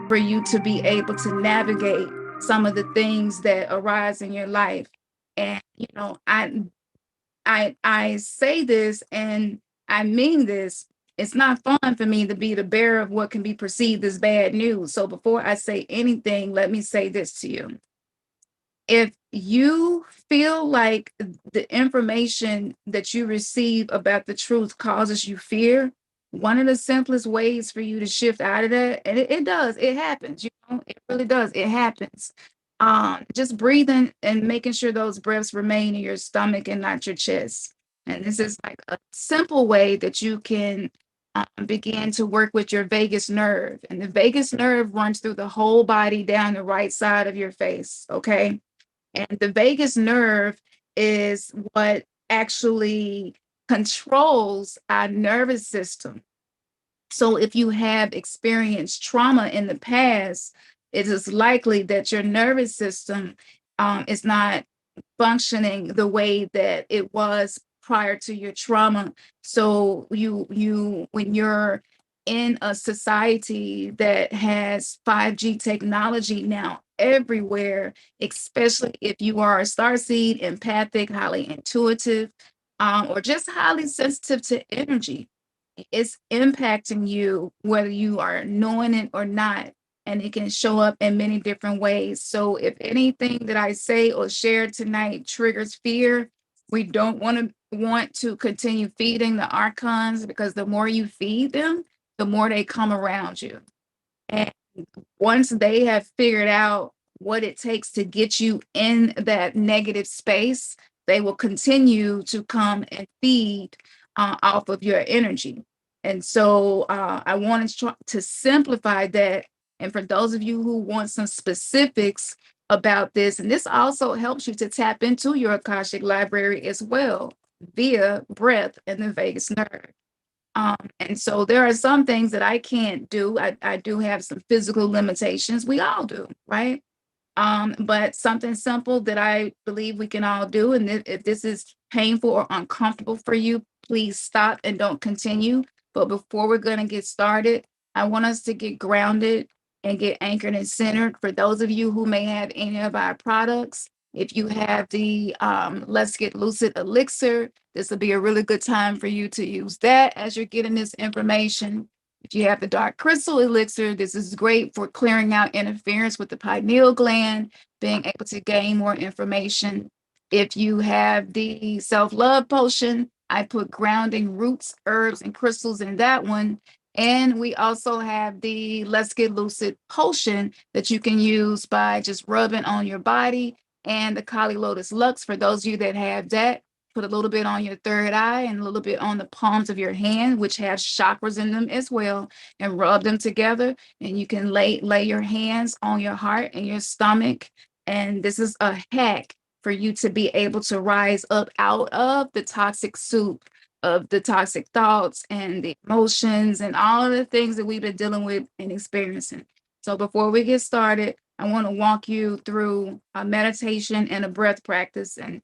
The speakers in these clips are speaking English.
for you to be able to navigate some of the things that arise in your life. And I say this and I mean this. It's not fun for me to be the bearer of what can be perceived as bad news. So before I say anything, let me say this to you. If you feel like the information that you receive about the truth causes you fear, one of the simplest ways for you to shift out of that, and it does, it happens, it really does, it happens. Just breathing and making sure those breaths remain in your stomach and not your chest. And this is like a simple way that you can begin to work with your vagus nerve. And the vagus nerve runs through the whole body down the right side of your face, okay? And the vagus nerve is what actually controls our nervous system. So if you have experienced trauma in the past, it is likely that your nervous system is not functioning the way that it was prior to your trauma. So when you're in a society that has 5G technology now everywhere, especially if you are a starseed, empathic, highly intuitive, or just highly sensitive to energy, it's impacting you whether you are knowing it or not. And it can show up in many different ways. So if anything that I say or share tonight triggers fear, we don't want to continue feeding the archons, because the more you feed them, the more they come around you. And once they have figured out what it takes to get you in that negative space, they will continue to come and feed off of your energy. And so I wanted to simplify that. And for those of you who want some specifics about this, and this also helps you to tap into your Akashic library as well via breath and the vagus nerve. And so there are some things that I can't do. I do have some physical limitations. We all do, right? But something simple that I believe we can all do. And if this is painful or uncomfortable for you, please stop and don't continue. But before we're going to get started, I want us to get grounded and get anchored and centered. For those of you who may have any of our products, if you have the Let's Get Lucid Elixir, this will be a really good time for you to use that as you're getting this information. If you have the dark crystal elixir, this is great for clearing out interference with the pineal gland, being able to gain more information. If you have the self-love potion, I put grounding roots, herbs, and crystals in that one. And we also have the Let's Get Lucid potion that you can use by just rubbing on your body, and the Kali Lotus Lux for those of you that have that. Put a little bit on your third eye and a little bit on the palms of your hand, which have chakras in them as well, and rub them together. And you can lay your hands on your heart and your stomach. And this is a hack for you to be able to rise up out of the toxic soup of the toxic thoughts and the emotions and all of the things that we've been dealing with and experiencing. So before we get started, I want to walk you through a meditation and a breath practice. And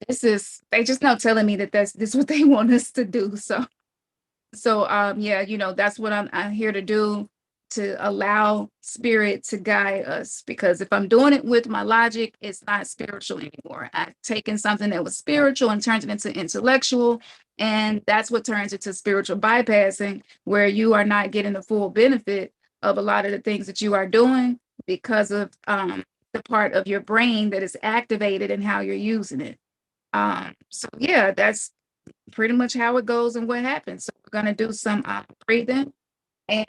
they just now telling me that this is what they want us to do. So yeah, that's what I'm here to do, to allow spirit to guide us. Because if I'm doing it with my logic, it's not spiritual anymore. I've taken something that was spiritual and turned it into intellectual, and that's what turns it to spiritual bypassing, where you are not getting the full benefit of a lot of the things that you are doing because of the part of your brain that is activated and how you're using it. So yeah, that's pretty much how it goes and what happens. So we're going to do some breathing and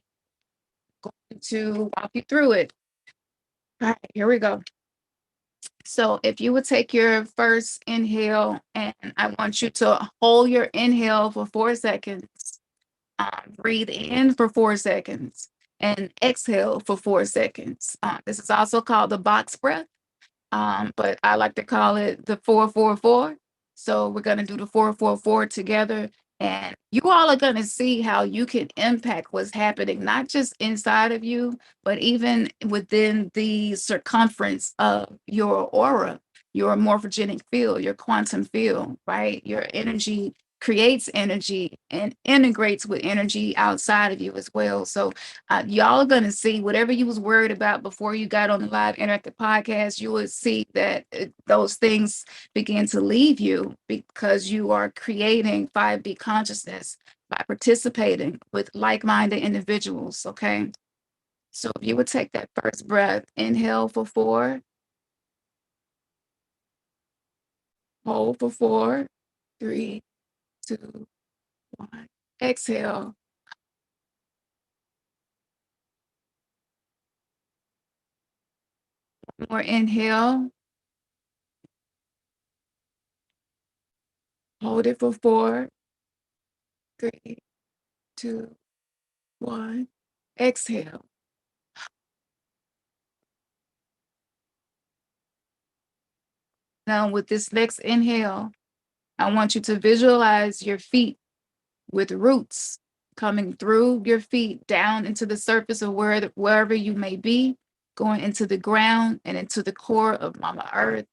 going to walk you through it. All right, here we go. So if you would take your first inhale, and I want you to hold your inhale for 4 seconds, breathe in for 4 seconds, and exhale for 4 seconds. This is also called the box breath, but I like to call it the 4-4-4. So we're going to do the 4-4-4 together. And you all are going to see how you can impact what's happening, not just inside of you, but even within the circumference of your aura, your morphogenic field, your quantum field, right? Your energy creates energy and integrates with energy outside of you as well. So y'all are going to see whatever you was worried about before you got on the live interactive podcast, you will see that those things begin to leave you because you are creating 5D consciousness by participating with like-minded individuals. Okay. So if you would take that first breath, inhale for 4, hold for 4, 3, 2, 1. Exhale. More inhale. Hold it for 4, 3, 2, 1. Exhale. Now with this next inhale, I want you to visualize your feet with roots coming through your feet down into the surface of wherever you may be, going into the ground and into the core of Mama Earth.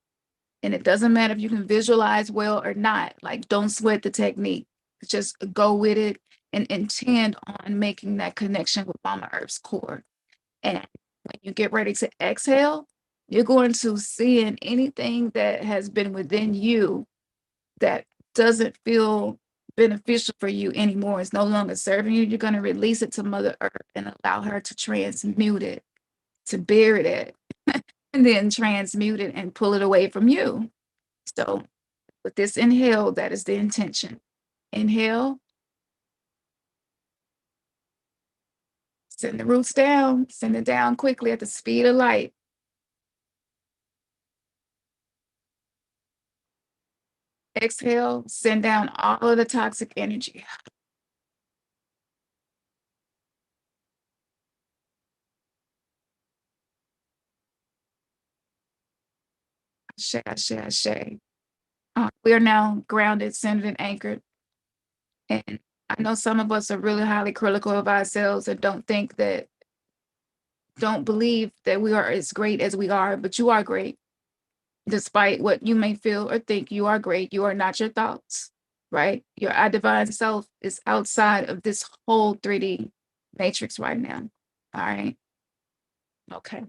And it doesn't matter if you can visualize well or not. Like, don't sweat the technique. Just go with it and intend on making that connection with Mama Earth's core. And when you get ready to exhale, you're going to see in anything that has been within you that doesn't feel beneficial for you anymore. It's no longer serving you. You're going to release it to Mother Earth and allow her to transmute it, to bury it, and then transmute it and pull it away from you. So with this inhale, that is the intention. Inhale, send the roots down, send it down quickly at the speed of light. Exhale, send down all of the toxic energy. Ashe, ashe, ashe. We are now grounded, centered, and anchored. And I know some of us are really highly critical of ourselves and don't believe that we are as great as we are, but you are great. Despite what you may feel or think, you are great. You are not your thoughts, right? Your divine self is outside of this whole 3D matrix right now. All right. Okay.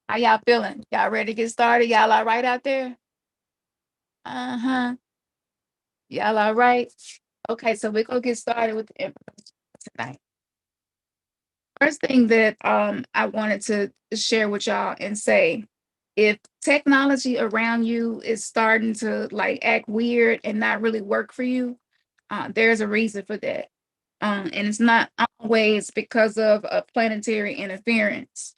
How y'all feeling? Y'all ready to get started? Y'all all right out there? Uh-huh. Y'all all right? Okay, so we're gonna get started with the information tonight. First thing that I wanted to share with y'all and say, if technology around you is starting to like act weird and not really work for you, there's a reason for that. And it's not always because of a planetary interference.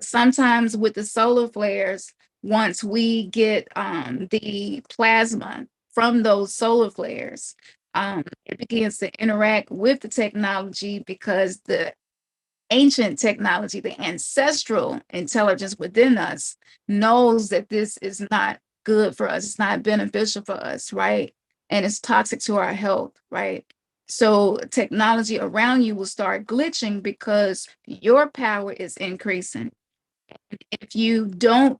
Sometimes with the solar flares, once we get the plasma from those solar flares, it begins to interact with the technology because the ancient technology, the ancestral intelligence within us knows that this is not good for us. It's not beneficial for us, right? And it's toxic to our health, right? So technology around you will start glitching because your power is increasing. If you don't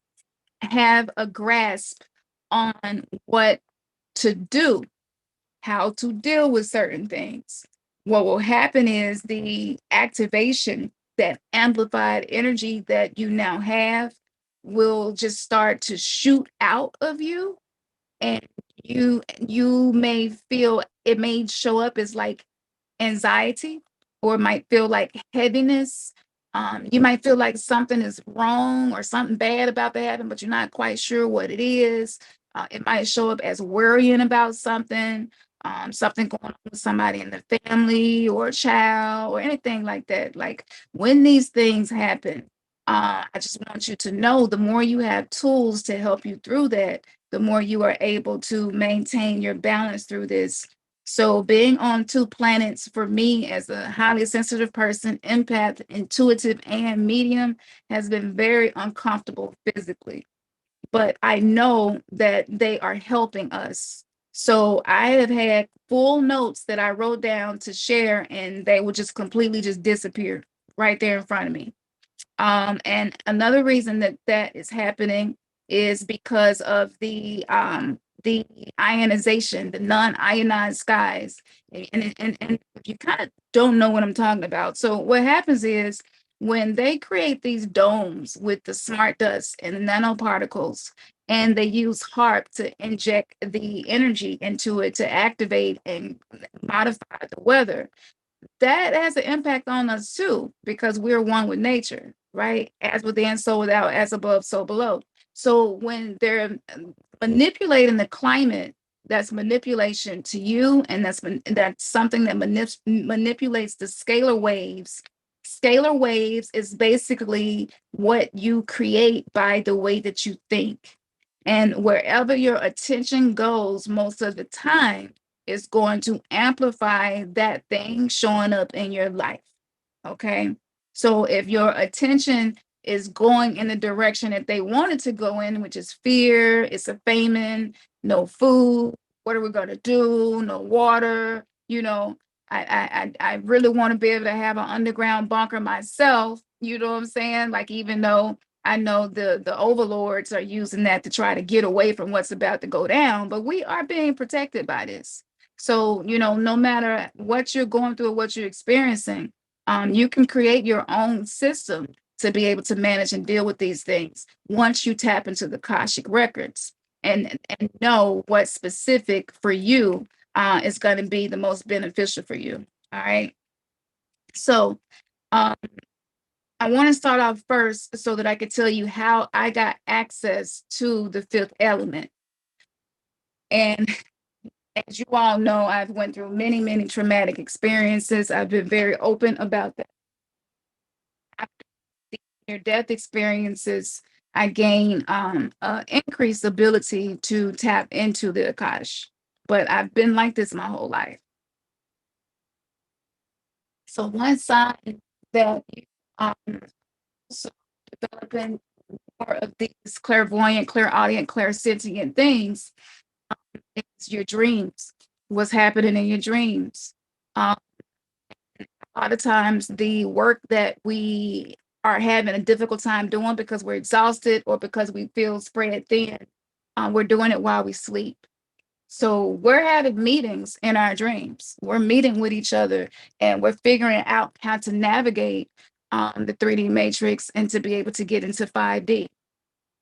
have a grasp on what to do, how to deal with certain things, what will happen is the activation, that amplified energy that you now have, will just start to shoot out of you. And you may feel, it may show up as like anxiety, or it might feel like heaviness. You might feel like something is wrong or something bad about to happen, but you're not quite sure what it is. It might show up as worrying about something, something going on with somebody in the family or a child or anything like that. Like when these things happen, I just want you to know the more you have tools to help you through that, the more you are able to maintain your balance through this. So being on 2 planets for me as a highly sensitive person, empath, intuitive, and medium has been very uncomfortable physically. But I know that they are helping us. So I have had full notes that I wrote down to share, and they would just completely just disappear right there in front of me. And another reason that that is happening is because of the the ionization, the non-ionized skies. And if you kind of don't know what I'm talking about, so what happens is when they create these domes with the smart dust and the nanoparticles, and they use HARP to inject the energy into it to activate and modify the weather, that has an impact on us too, because we're one with nature, right? As within, so without, as above, so below. So when they're manipulating the climate, that's manipulation to you, and that's something that manipulates the scalar waves. Scalar waves is basically what you create by the way that you think. And wherever your attention goes, most of the time, is going to amplify that thing showing up in your life. Okay. So if your attention is going in the direction that they wanted to go in, which is fear, it's a famine, no food, what are we going to do? No water, I really want to be able to have an underground bunker myself. You know what I'm saying? Like, even though I know the overlords are using that to try to get away from what's about to go down, but we are being protected by this. So, no matter what you're going through or what you're experiencing, you can create your own system to be able to manage and deal with these things once you tap into the Akashic Records and know what's specific for you is going to be the most beneficial for you. All right. So um, I want to start off first so that I could tell you how I got access to the fifth element. And as you all know, I've went through many, many traumatic experiences. I've been very open about that. After the near-death experiences, I gained increased ability to tap into the Akash. But I've been like this my whole life. So one sign that you also developing more of these clairvoyant, clairaudient, clairsentient things is your dreams. What's happening in your dreams? Um, a lot of times the work that we are having a difficult time doing because we're exhausted or because we feel spread thin, we're doing it while we sleep. So we're having meetings in our dreams. We're meeting with each other and we're figuring out how to navigate the 3D matrix and to be able to get into 5D.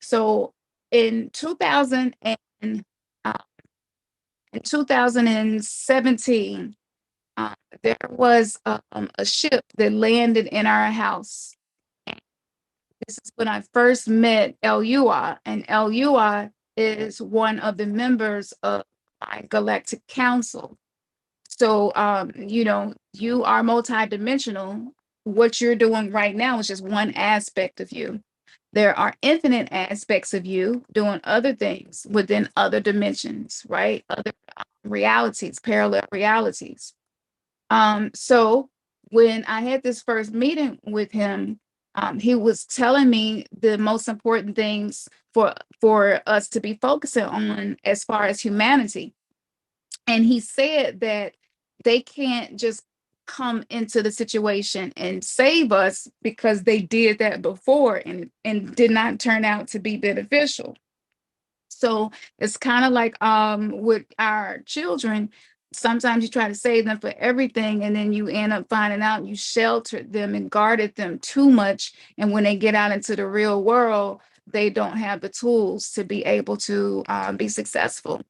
So in 2000 and uh, in 2017, there was a ship that landed in our house. This is when I first met LUI, and LUI is one of the members of my galactic council. So, you are multidimensional. What you're doing right now is just one aspect of you. There are infinite aspects of you doing other things within other dimensions, right? Other realities, parallel realities. So when I had this first meeting with him, he was telling me the most important things for us to be focusing on as far as humanity. And he said that they can't just come into the situation and save us because they did that before and did not turn out to be beneficial. So it's kind of like with our children, sometimes you try to save them for everything, and then you end up finding out you sheltered them and guarded them too much. And when they get out into the real world, they don't have the tools to be able to be successful.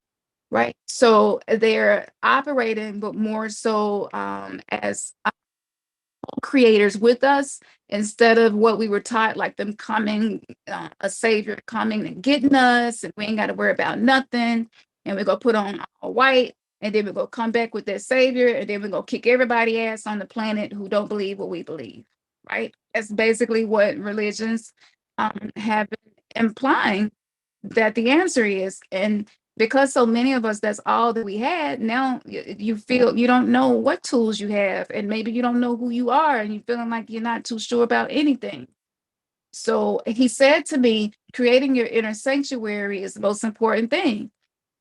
Right. So they're operating, but more so as creators with us instead of what we were taught, like them coming, a savior coming and getting us, and we ain't got to worry about nothing. And we're going to put on a white, and then we're going to come back with that savior, and then we're going to kick everybody ass on the planet who don't believe what we believe. Right. That's basically what religions have been implying that the answer is. And because so many of us, that's all that we had, now you feel you don't know what tools you have, and maybe you don't know who you are, and you're feeling like you're not too sure about anything. So he said to me, creating your inner sanctuary is the most important thing.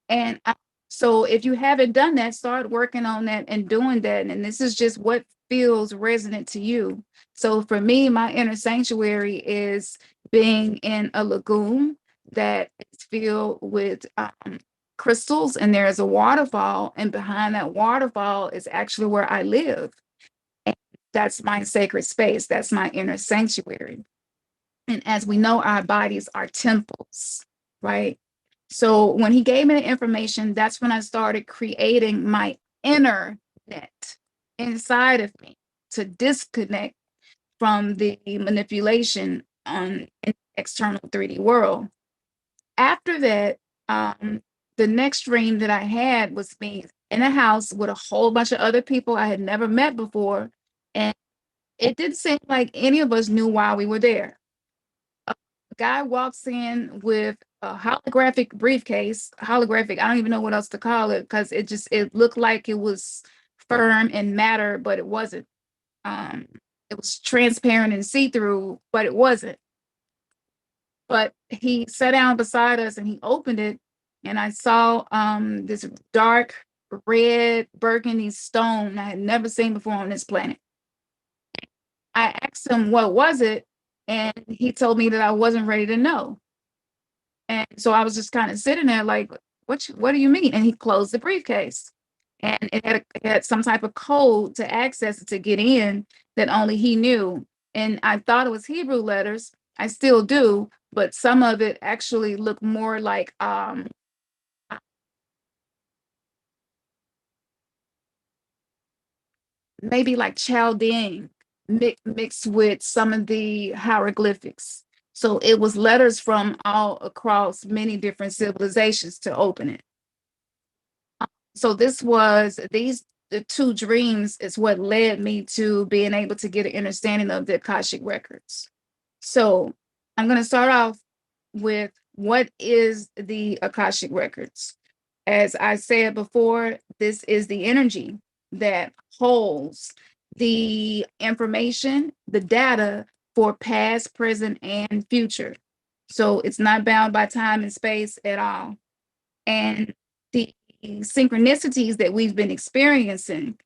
And so if you haven't done that, start working on that and doing that. And this is just what feels resonant to you. So for me, my inner sanctuary is being in a lagoon that is filled with crystals, and there's a waterfall, and behind that waterfall is actually where I live. And that's my sacred space. That's my inner sanctuary. And as we know, our bodies are temples, right? So when he gave me the information, that's when I started creating my inner net inside of me to disconnect from the manipulation on an external 3D world. After that, the next dream that I had was me in a house with a whole bunch of other people I had never met before. And it didn't seem like any of us knew why we were there. A guy walks in with a holographic briefcase, holographic, I don't even know what else to call it, because it looked like it was firm and matter, but it wasn't. Um, it was transparent and see-through, but it wasn't. But he sat down beside us and he opened it, and I saw this dark red burgundy stone I had never seen before on this planet. I asked him what was it, and he told me that I wasn't ready to know. And so I was just kind of sitting there like, what do you mean? And he closed the briefcase. And it had some type of code to access it to get in that only he knew. And I thought it was Hebrew letters. I still do, but some of it actually looked more like maybe like Chaldean mixed with some of the hieroglyphics. So it was letters from all across many different civilizations to open it. So these the two dreams is what led me to being able to get an understanding of the Akashic records. So I'm going to start off with what is the Akashic records. As I said before, this is the energy that holds the information, the data for past, present, and future. So it's not bound by time and space at all. And the synchronicities that we've been experiencing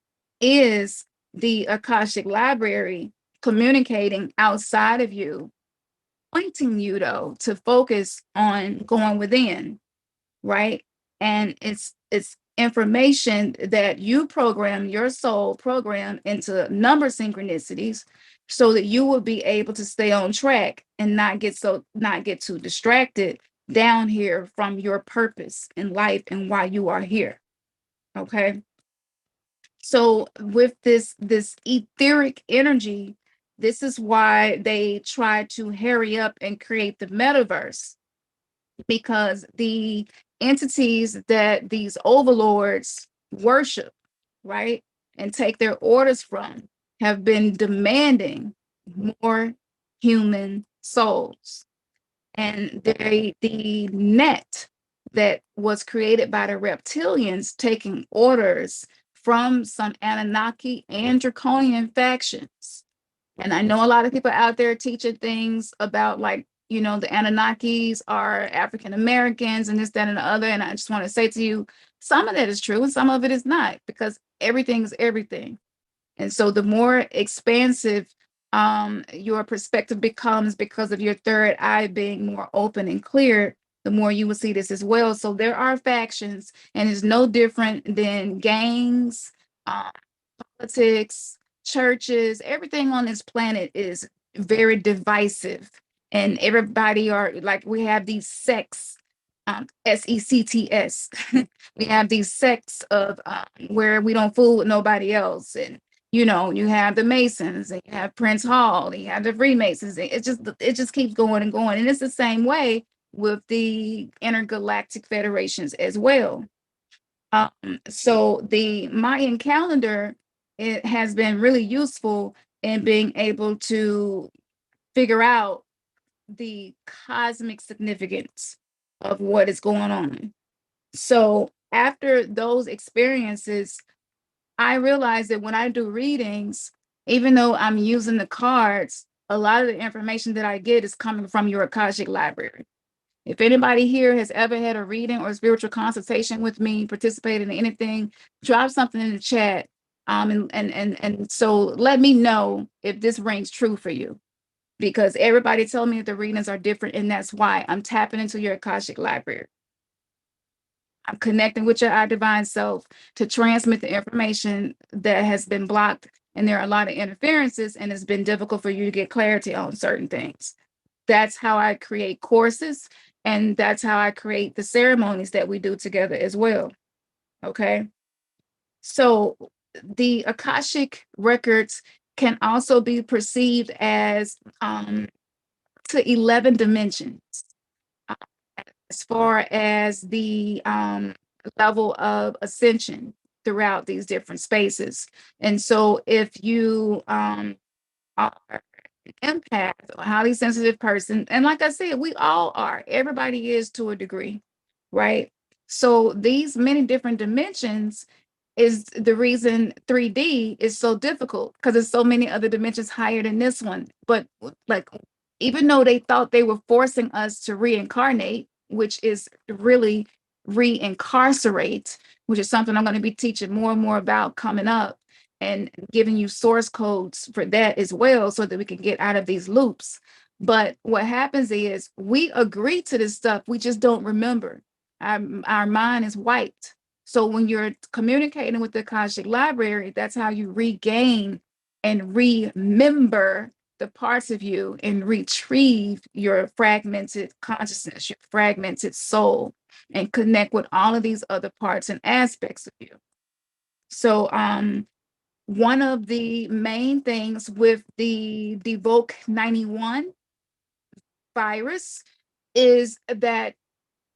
is the Akashic Library communicating outside of you, pointing you though to focus on going within, right? And it's information that you program, your soul program into number synchronicities so that you will be able to stay on track and not get too distracted down here from your purpose in life and why you are here. Okay. So with this etheric energy, this is why they try to hurry up and create the metaverse, because the entities that these overlords worship, right, and take their orders from have been demanding more human souls. And the net that was created by the reptilians taking orders from some Anunnaki and Draconian factions. And I know a lot of people out there teaching things about, like, you know, the Anunnakis are African Americans and this, that, and the other. And I just want to say to you, some of that is true and some of it is not, because everything is everything. And so the more expansive your perspective becomes because of your third eye being more open and clear, the more you will see this as well. So there are factions, and it's no different than gangs, um, politics, churches. Everything on this planet is very divisive, and everybody are like, we have these sects, sects. We have these sects of where we don't fool with nobody else. And you know, you have the Masons, and you have Prince Hall, and you have the Freemasons. It just keeps going and going. And it's the same way with the intergalactic federations as well. So the Mayan calendar, it has been really useful in being able to figure out the cosmic significance of what is going on. So after those experiences, I realized that when I do readings, even though I'm using the cards, a lot of the information that I get is coming from your Akashic library. If anybody here has ever had a reading or spiritual consultation with me, participated in anything, drop something in the chat. And so let me know if this rings true for you, because everybody told me that the readings are different, and that's why I'm tapping into your Akashic library. I'm connecting with your I divine self to transmit the information that has been blocked. And there are a lot of interferences, and it's been difficult for you to get clarity on certain things. That's how I create courses, and that's how I create the ceremonies that we do together as well. Okay. So the Akashic records can also be perceived as to 11 dimensions uh, as far as the level of ascension throughout these different spaces. And so if you are empath or highly sensitive person, and like I said, we all are, everybody is to a degree, right? So these many different dimensions is the reason 3D is so difficult, because there's so many other dimensions higher than this one. But like, even though they thought they were forcing us to reincarnate, which is really reincarcerate, which is something I'm going to be teaching more and more about coming up, and giving you source codes for that as well, so that we can get out of these loops. But what happens is we agree to this stuff, we just don't remember. Our mind is wiped. So when you're communicating with the Akashic Library, that's how you regain and remember the parts of you and retrieve your fragmented consciousness, your fragmented soul, and connect with all of these other parts and aspects of you. So one of the main things with the Devoke 91 virus is that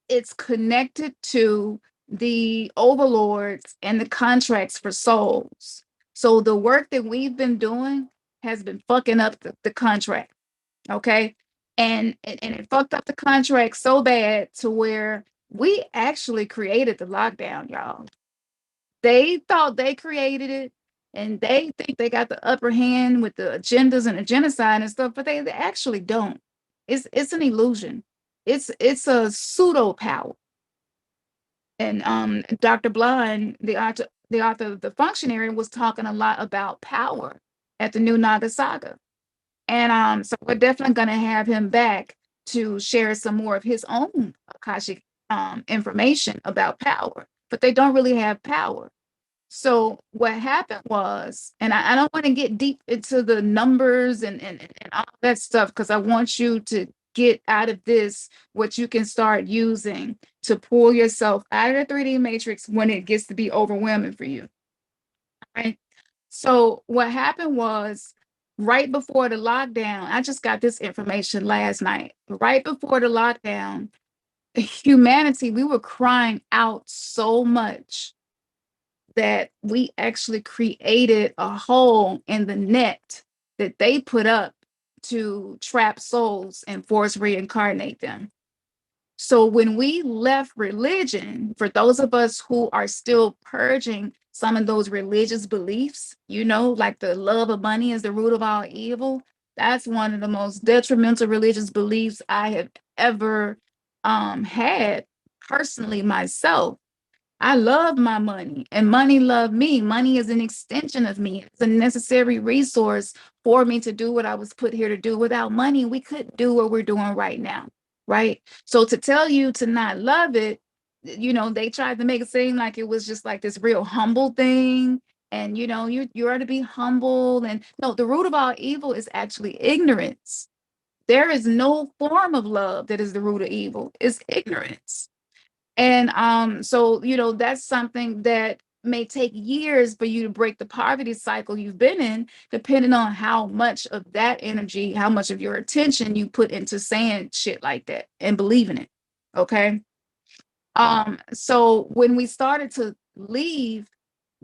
it's connected to the overlords and the contracts for souls. So the work that we've been doing has been fucking up the contract. Okay. And it fucked up the contract so bad to where we actually created the lockdown, y'all. They thought they created it, and they think they got the upper hand with the agendas and the genocide and stuff, but they actually don't. It's an illusion. It's a pseudo power. And Dr. Blind, the author of The Functionary, was talking a lot about power at the New Naga Saga. And so we're definitely going to have him back to share some more of his own Akashic information about power, but they don't really have power. So what happened was, and I don't want to get deep into the numbers and all that stuff, because I want you to get out of this what you can start using to pull yourself out of the 3D matrix when it gets to be overwhelming for you. Right. So what happened was, right before the lockdown, I just got this information last night. Right before the lockdown, humanity, we were crying out so much that we actually created a hole in the net that they put up to trap souls and force reincarnate them. So when we left religion, for those of us who are still purging some of those religious beliefs, like the love of money is the root of all evil, that's one of the most detrimental religious beliefs I have ever had personally myself. I love my money, and money love me. Money is an extension of me. It's a necessary resource for me to do what I was put here to do. Without money, we couldn't do what we're doing right now, right? So to tell you to not love it, they tried to make it seem like it was just like this real humble thing. And you are to be humble. And no, the root of all evil is actually ignorance. There is no form of love that is the root of evil. It's ignorance. And so that's something that may take years for you to break the poverty cycle you've been in, depending on how much of that energy, how much of your attention you put into saying shit like that and believing it. Okay. So when we started to leave,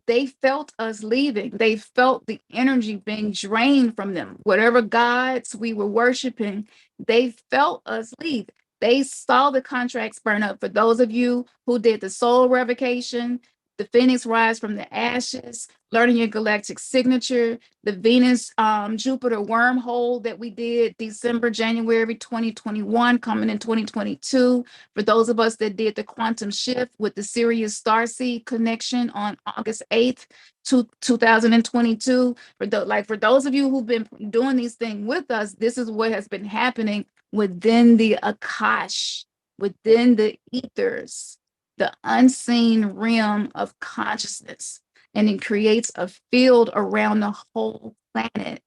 they felt us leaving. They felt the energy being drained from them. Whatever gods we were worshiping, they felt us leave. They saw the contracts burn up. For those of you who did the soul revocation, the Phoenix rise from the ashes, learning your galactic signature, the Venus Jupiter wormhole that we did December, January 2021, coming in 2022. For those of us that did the quantum shift with the Sirius Starseed connection on August 8th, 2022. For those of you who've been doing these things with us, this is what has been happening within the Akash, within the ethers. the unseen realm of consciousness, and it creates a field around the whole planet.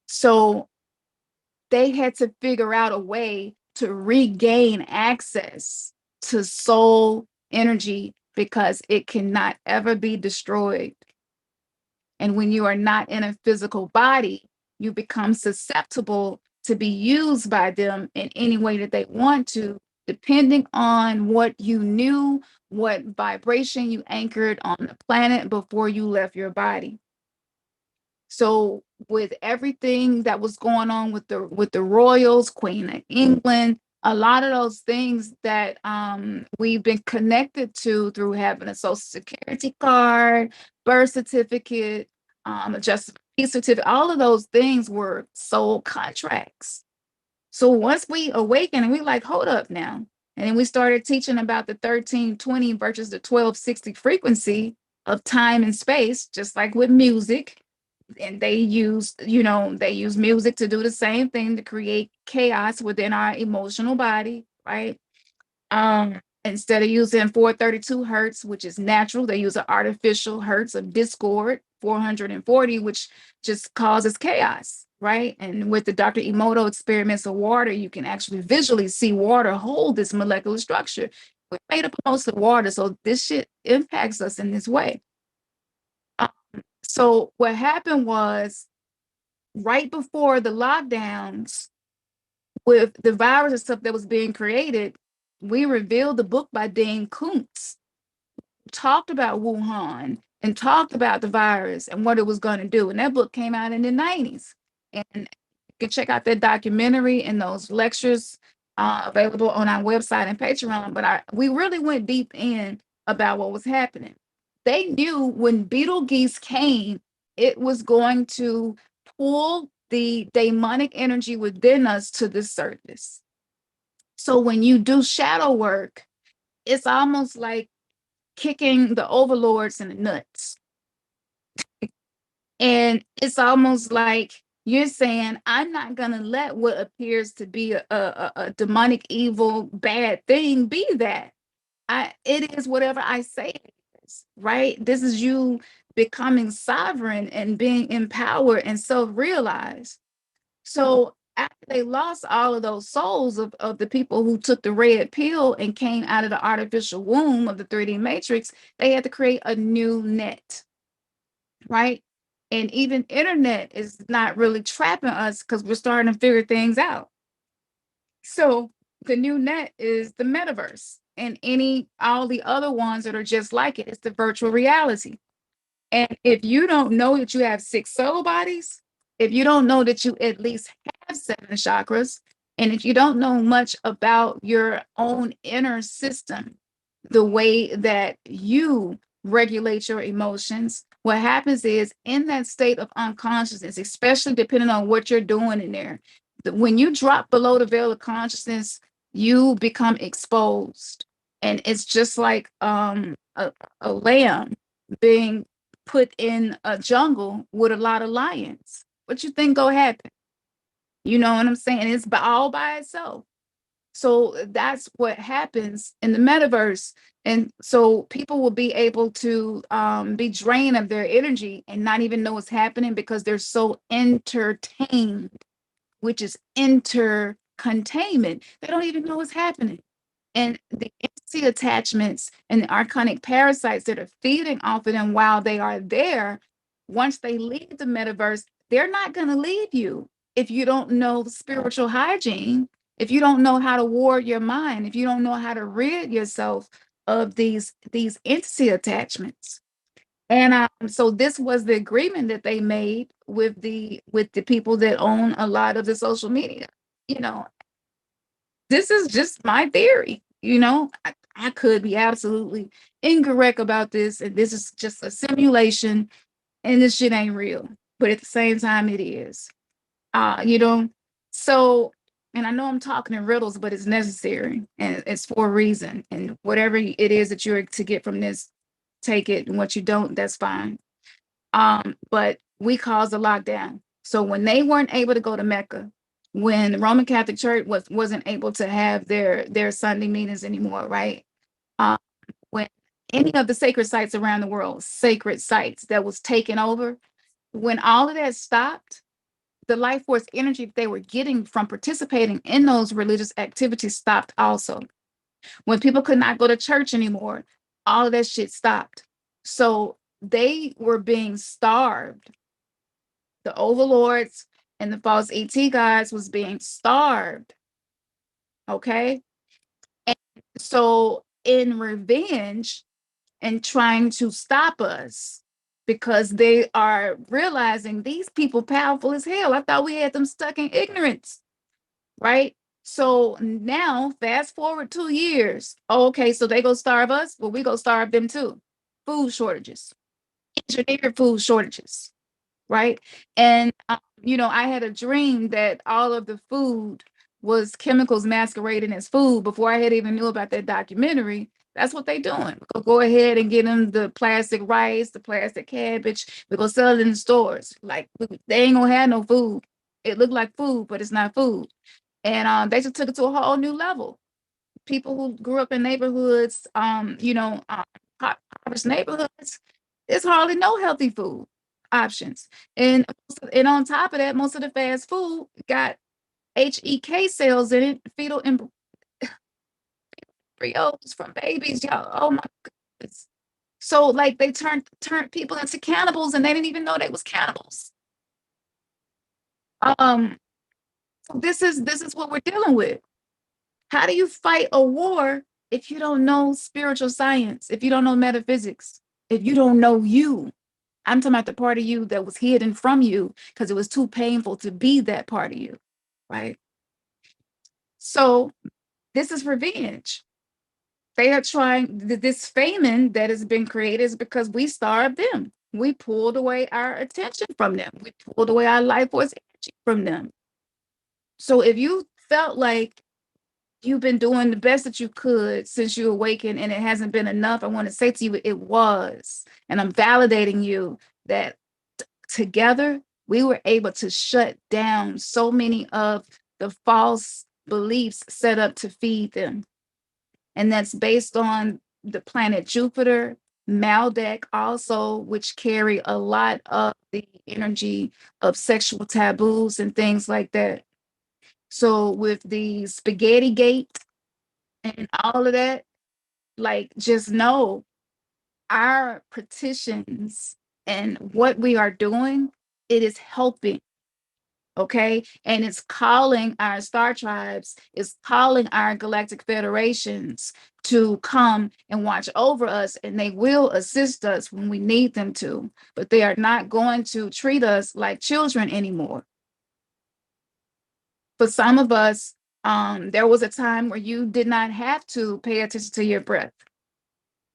So they had to figure out a way to regain access to soul energy because it cannot ever be destroyed. And when you are not in a physical body, you become susceptible to be used by them in any way that they want to, depending on what you knew, what vibration you anchored on the planet before you left your body. So with everything that was going on with the royals, Queen of England, a lot of those things that we've been connected to through having a social security card, birth certificate, just peace certificate, all of those things were soul contracts. So once we awaken and we like, hold up now. And then we started teaching about the 1320 versus the 1260 frequency of time and space, just like with music. And they use, they use music to do the same thing, to create chaos within our emotional body, right? Instead of using 432 hertz, which is natural, they use an artificial hertz of discord, 440, which just causes chaos, right? And with the Dr. Emoto experiments of water, you can actually visually see water hold this molecular structure. We're made up most of water, so this shit impacts us in this way. So what happened was, right before the lockdowns, with the virus and stuff that was being created, we revealed the book by Dane Kuntz, talked about Wuhan and talked about the virus and what it was going to do. And that book came out in the 90s. And you can check out that documentary and those lectures available on our website and Patreon. But we really went deep in about what was happening. They knew when Betelgeuse came, it was going to pull the demonic energy within us to the surface. So when you do shadow work, it's almost like kicking the overlords in the nuts. And it's almost like you're saying, I'm not going to let what appears to be a demonic, evil, bad thing be that. It is whatever I say it is, right? This is you becoming sovereign and being empowered and self-realized. So after they lost all of those souls of the people who took the red pill and came out of the artificial womb of the 3D matrix, they had to create a new net, right? And even internet is not really trapping us because we're starting to figure things out. So the new net is the metaverse, and all the other ones that are just like it. It's the virtual reality. And if you don't know that you have 6 soul bodies, if you don't know that you at least have 7 chakras, and if you don't know much about your own inner system, the way that you regulate your emotions, what happens is, in that state of unconsciousness, especially depending on what you're doing in there, when you drop below the veil of consciousness, you become exposed. And it's just like a lamb being put in a jungle with a lot of lions. What you think gonna happen? You know what I'm saying? It's all by itself. So that's what happens in the metaverse. And so people will be able to be drained of their energy and not even know what's happening because they're so entertained, which is enter containment. They don't even know what's happening. And the entity attachments and the archonic parasites that are feeding off of them while they are there, once they leave the metaverse, they're not going to leave you if you don't know spiritual hygiene, if you don't know how to ward your mind, if you don't know how to rid yourself of these entity attachments. And so this was the agreement that they made with the people that own a lot of the social media. You know, this is just my theory. I could be absolutely incorrect about this, and this is just a simulation, and this shit ain't real. But at the same time, it is. You know, so, and I know I'm talking in riddles, but it's necessary and it's for a reason. And whatever it is that you're to get from this, take it, and what you don't, that's fine. But we caused a lockdown. So when they weren't able to go to Mecca, when the Roman Catholic Church wasn't able to have their Sunday meetings anymore, right? Uh, when any of the sacred sites around the world, sacred sites that was taken over, when all of that stopped, the life force energy they were getting from participating in those religious activities stopped also. When people could not go to church anymore, all of that shit stopped. So they were being starved. The overlords and the false ET guys was being starved. Okay. And so in revenge and trying to stop us, because they are realizing these people powerful as hell. I thought we had them stuck in ignorance, right? So now, fast forward 2 years. Okay, so they go starve us. Well, we go starve them too. Food shortages, engineered food shortages, right? And I had a dream that all of the food was chemicals masquerading as food before I had even knew about that documentary. That's what they doing. Go ahead and get them the plastic rice, the plastic cabbage. We go sell it in the stores. Like they ain't gonna have no food. It looked like food, but it's not food. And they just took it to a whole new level. People who grew up in neighborhoods, impoverished neighborhoods, there's hardly no healthy food options. And on top of that, most of the fast food got HEK cells in it, fetal embryos from babies, y'all. Oh my goodness. So like they turned people into cannibals and they didn't even know they was cannibals. Um, so this is what we're dealing with. How do you fight a war if you don't know spiritual science, if you don't know metaphysics, if you don't know you? I'm talking about the part of you that was hidden from you because it was too painful to be that part of you, right? So this is revenge. They are trying this famine that has been created is because we starved them. We pulled away our attention from them. We pulled away our life force energy from them. So if you felt like you've been doing the best that you could since you awakened and it hasn't been enough, I want to say to you, it was. And I'm validating you that together we were able to shut down so many of the false beliefs set up to feed them. And that's based on the planet Jupiter, Maldek also, which carry a lot of the energy of sexual taboos and things like that. So with the spaghetti gate and all of that, like just know our petitions and what we are doing, it is helping. Okay. And it's calling our star tribes, it's calling our galactic federations to come and watch over us, and they will assist us when we need them to, but they are not going to treat us like children anymore. For some of us, there was a time where you did not have to pay attention to your breath,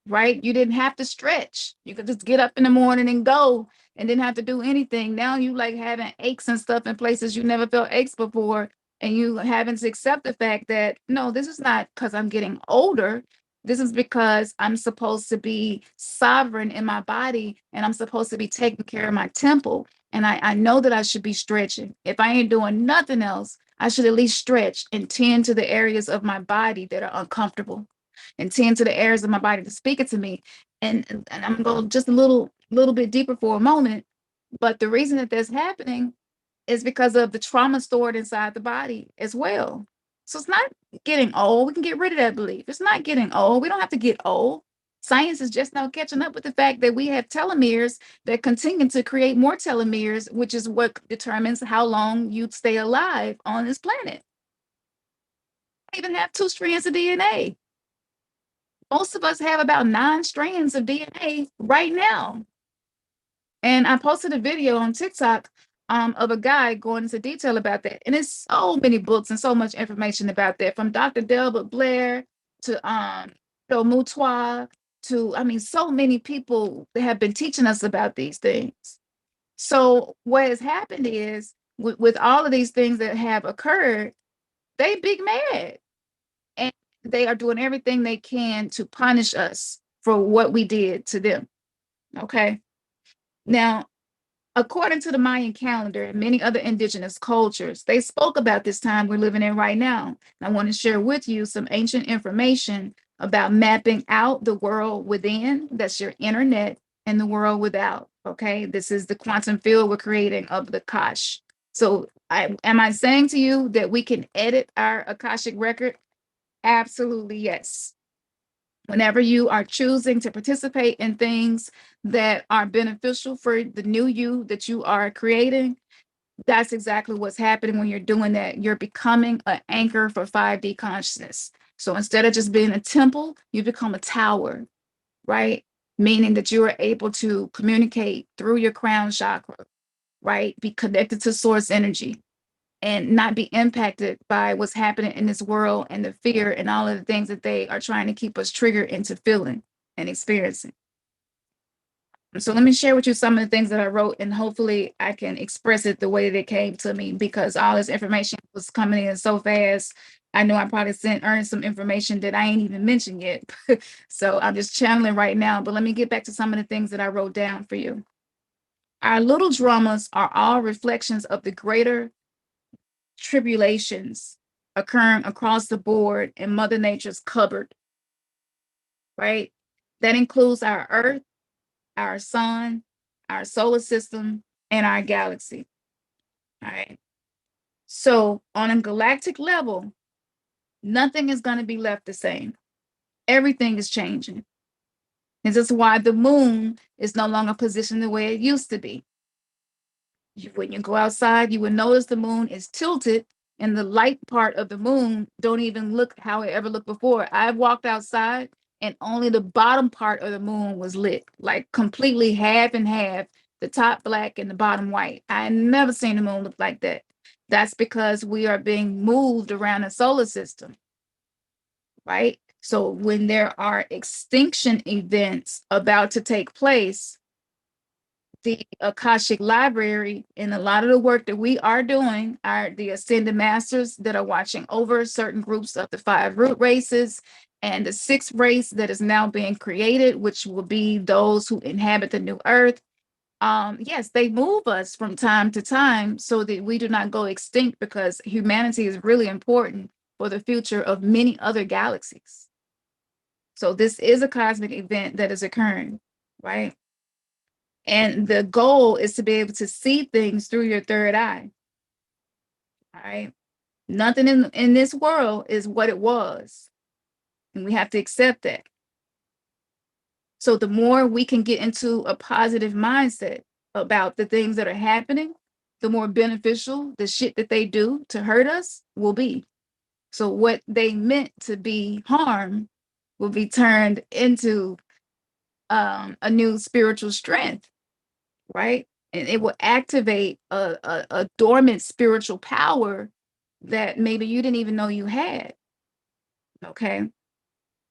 right? You didn't have to stretch. You could just get up in the morning and go and didn't have to do anything. Now you like having aches and stuff in places you never felt aches before. And you having to accept the fact that, no, this is not because I'm getting older. This is because I'm supposed to be sovereign in my body and I'm supposed to be taking care of my temple. And I know that I should be stretching. If I ain't doing nothing else, I should at least stretch and tend to the areas of my body that are uncomfortable and tend to the areas of my body to speak it to me. And I'm going to go just a little bit deeper for a moment. But the reason that that's happening is because of the trauma stored inside the body as well. So it's not getting old. We can get rid of that belief. It's not getting old. We don't have to get old. Science is just now catching up with the fact that we have telomeres that continue to create more telomeres, which is what determines how long you stay alive on this planet. We even have two strands of DNA. Most of us have about 9 strands of DNA right now. And I posted a video on TikTok of a guy going into detail about that. And there's so many books and so much information about that, from Dr. Delbert Blair to Mutua to, I mean, so many people that have been teaching us about these things. So what has happened is with all of these things that have occurred, they big mad. And they are doing everything they can to punish us for what we did to them. Okay. Now, According to the Mayan calendar and many other indigenous cultures, they spoke about this time we're living in right now. And I want to share with you some ancient information about mapping out the world within, that's your internet, and the world without. Okay, this is the quantum field we're creating of the Kosh. So, am I saying to you that we can edit our Akashic record? Absolutely, yes. Whenever you are choosing to participate in things that are beneficial for the new you that you are creating, that's exactly what's happening when you're doing that. You're becoming an anchor for 5D consciousness. So instead of just being a temple, you become a tower, right? Meaning that you are able to communicate through your crown chakra, right? Be connected to source energy and not be impacted by what's happening in this world and the fear and all of the things that they are trying to keep us triggered into feeling and experiencing. So let me share with you some of the things that I wrote, and hopefully I can express it the way that it came to me, because all this information was coming in so fast. I know I probably sent Ernest some information that I ain't even mentioned yet. So I'm just channeling right now, but let me get back to some of the things that I wrote down for you. Our little dramas are all reflections of the greater tribulations occurring across the board in Mother Nature's cupboard, right? That includes our Earth, our sun, our solar system, and our galaxy. All right. So, on a galactic level, nothing is going to be left the same. Everything is changing. This is why the moon is no longer positioned the way it used to be. When you go outside, you will notice the moon is tilted, and the light part of the moon don't even look how it ever looked before. I've walked outside and only the bottom part of the moon was lit, like completely half and half, the top black and the bottom white. I never seen the moon look like that. That's because we are being moved around the solar system, right? So when there are extinction events about to take place, the Akashic Library and a lot of the work that we are doing are the ascended masters that are watching over certain groups of the 5 root races and the 6th race that is now being created, which will be those who inhabit the new earth. Yes, they move us from time to time so that we do not go extinct, because humanity is really important for the future of many other galaxies. So this is a cosmic event that is occurring, right? And the goal is to be able to see things through your third eye. All right. Nothing in this world is what it was. And we have to accept that. So the more we can get into a positive mindset about the things that are happening, the more beneficial the shit that they do to hurt us will be. So what they meant to be harm will be turned into a new spiritual strength, right? And it will activate a dormant spiritual power that maybe you didn't even know you had. Okay.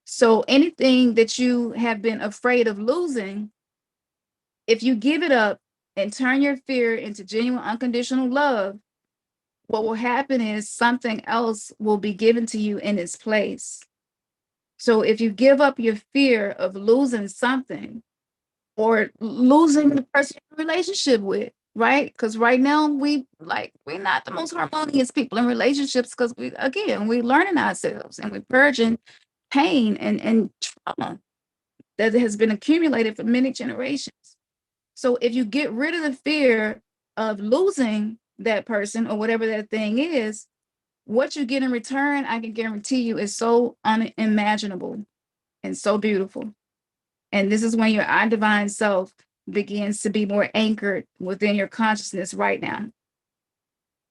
So anything that you have been afraid of losing, if you give it up and turn your fear into genuine unconditional love, what will happen is something else will be given to you in its place. So if you give up your fear of losing something, or losing the person you're in a relationship with, right? Because right now we're not the most harmonious people in relationships, because we're learning ourselves and we're purging pain and trauma that has been accumulated for many generations. So if you get rid of the fear of losing that person or whatever that thing is, what you get in return, I can guarantee you, is so unimaginable and so beautiful. And this is when your I divine self begins to be more anchored within your consciousness right now.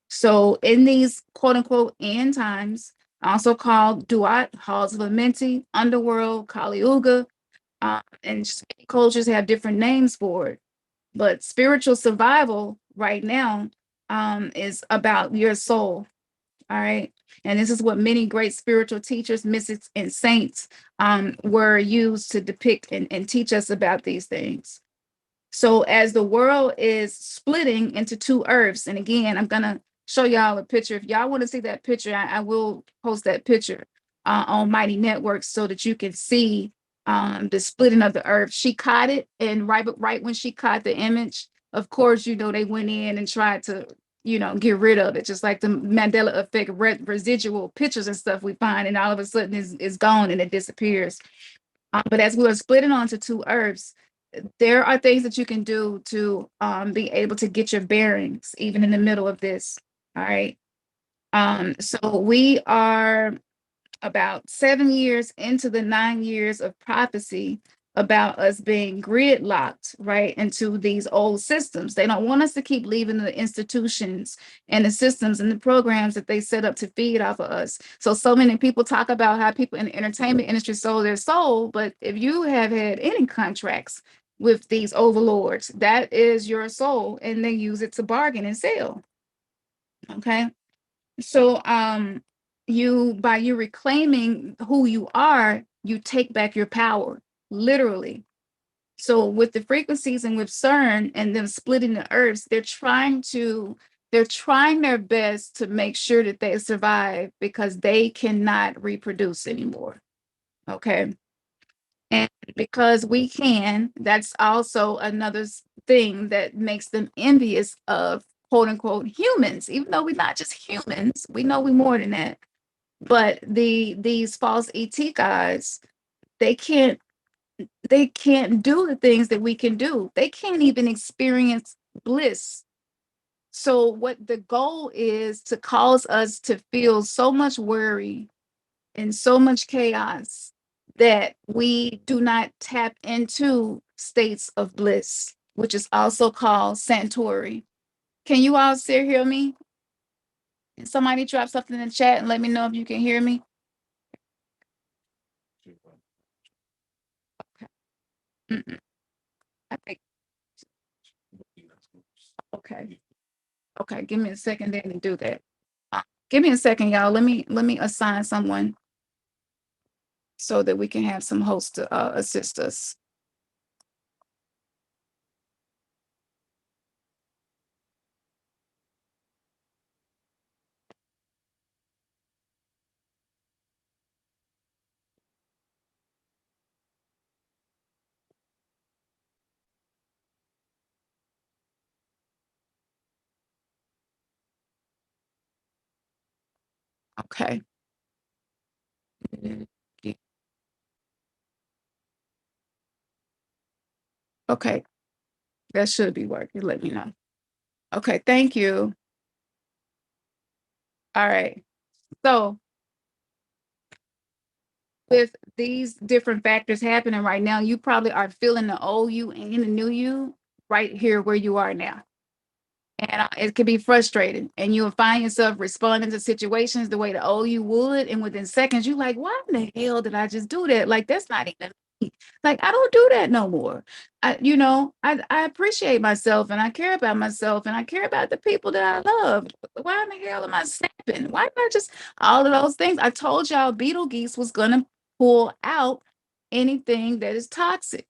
So in these quote unquote end times, also called Duat, Halls of Amenti, Underworld, Kali Yuga, and cultures have different names for it. But spiritual survival right now is about your soul. All right. And this is what many great spiritual teachers, mystics, and saints were used to depict and teach us about these things. So as the world is splitting into 2 earths, and again, I'm going to show y'all a picture. If y'all want to see that picture, I will post that picture on Mighty Networks so that you can see the splitting of the earth. She caught it, and right when she caught the image, of course, they went in and tried to, get rid of it, just like the Mandela effect, residual pictures and stuff we find, and all of a sudden is gone and it disappears. But as we are splitting onto two earths, there are things that you can do to be able to get your bearings, even in the middle of this. All right. So we are about 7 years into the 9 years of prophecy about us being gridlocked right into these old systems. They don't want us to keep leaving the institutions and the systems and the programs that they set up to feed off of us. So many people talk about how people in the entertainment industry sold their soul, but if you have had any contracts with these overlords, that is your soul, and they use it to bargain and sell. Okay. So you, by you reclaiming who you are, you take back your power, literally. So with the frequencies and with CERN and them splitting the earths, they're trying their best to make sure that they survive because they cannot reproduce anymore. Okay. And because we can, that's also another thing that makes them envious of quote unquote humans, even though we're not just humans, we know we're more than that. But these false ET guys, they can't they can't do the things that we can do. They can't even experience bliss. So what the goal is to cause us to feel so much worry and so much chaos that we do not tap into states of bliss, which is also called Santori. Can you all still hear me? Can somebody drop something in the chat and let me know if you can hear me? Mm-mm. I think okay. Okay, give me a second then to do that. Give me a second, y'all. Let me assign someone so that we can have some hosts to assist us. Okay. Okay, that should be working. Let me know. Okay, thank you. All right. So with these different factors happening right now, you probably are feeling the old you and the new you right here where you are now. And it can be frustrating. And you'll find yourself responding to situations the way the old you would. And within seconds, you're like, why in the hell did I just do that? Like, that's not even me. Like, I don't do that no more. I appreciate myself and I care about myself and I care about the people that I love. Why in the hell am I snapping? Why not just all of those things? I told y'all Beetlegeese was going to pull out anything that is toxic.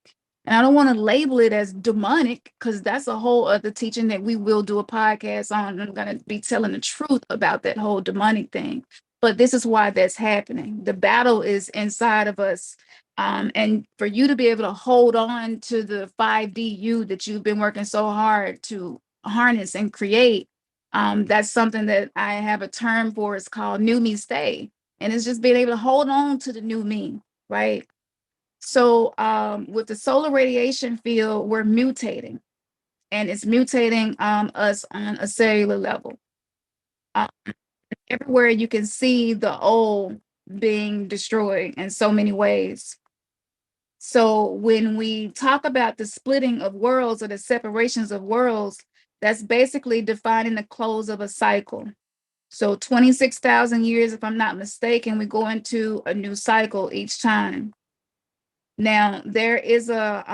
And I don't want to label it as demonic because that's a whole other teaching that we will do a podcast on. I'm going to be telling the truth about that whole demonic thing. But this is why that's happening. The battle is inside of us. And for you to be able to hold on to the 5D you that you've been working so hard to harness and create, that's something that I have a term for. It's called new me stay. And it's just being able to hold on to the new me, right? So with the solar radiation field, we're mutating, and it's mutating us on a cellular level. Um, Everywhere you can see the old being destroyed in so many ways. So when we talk about the splitting of worlds or the separations of worlds, that's basically defining the close of a cycle. So 26,000 years, if I'm not mistaken, we go into a new cycle each time. Now there is a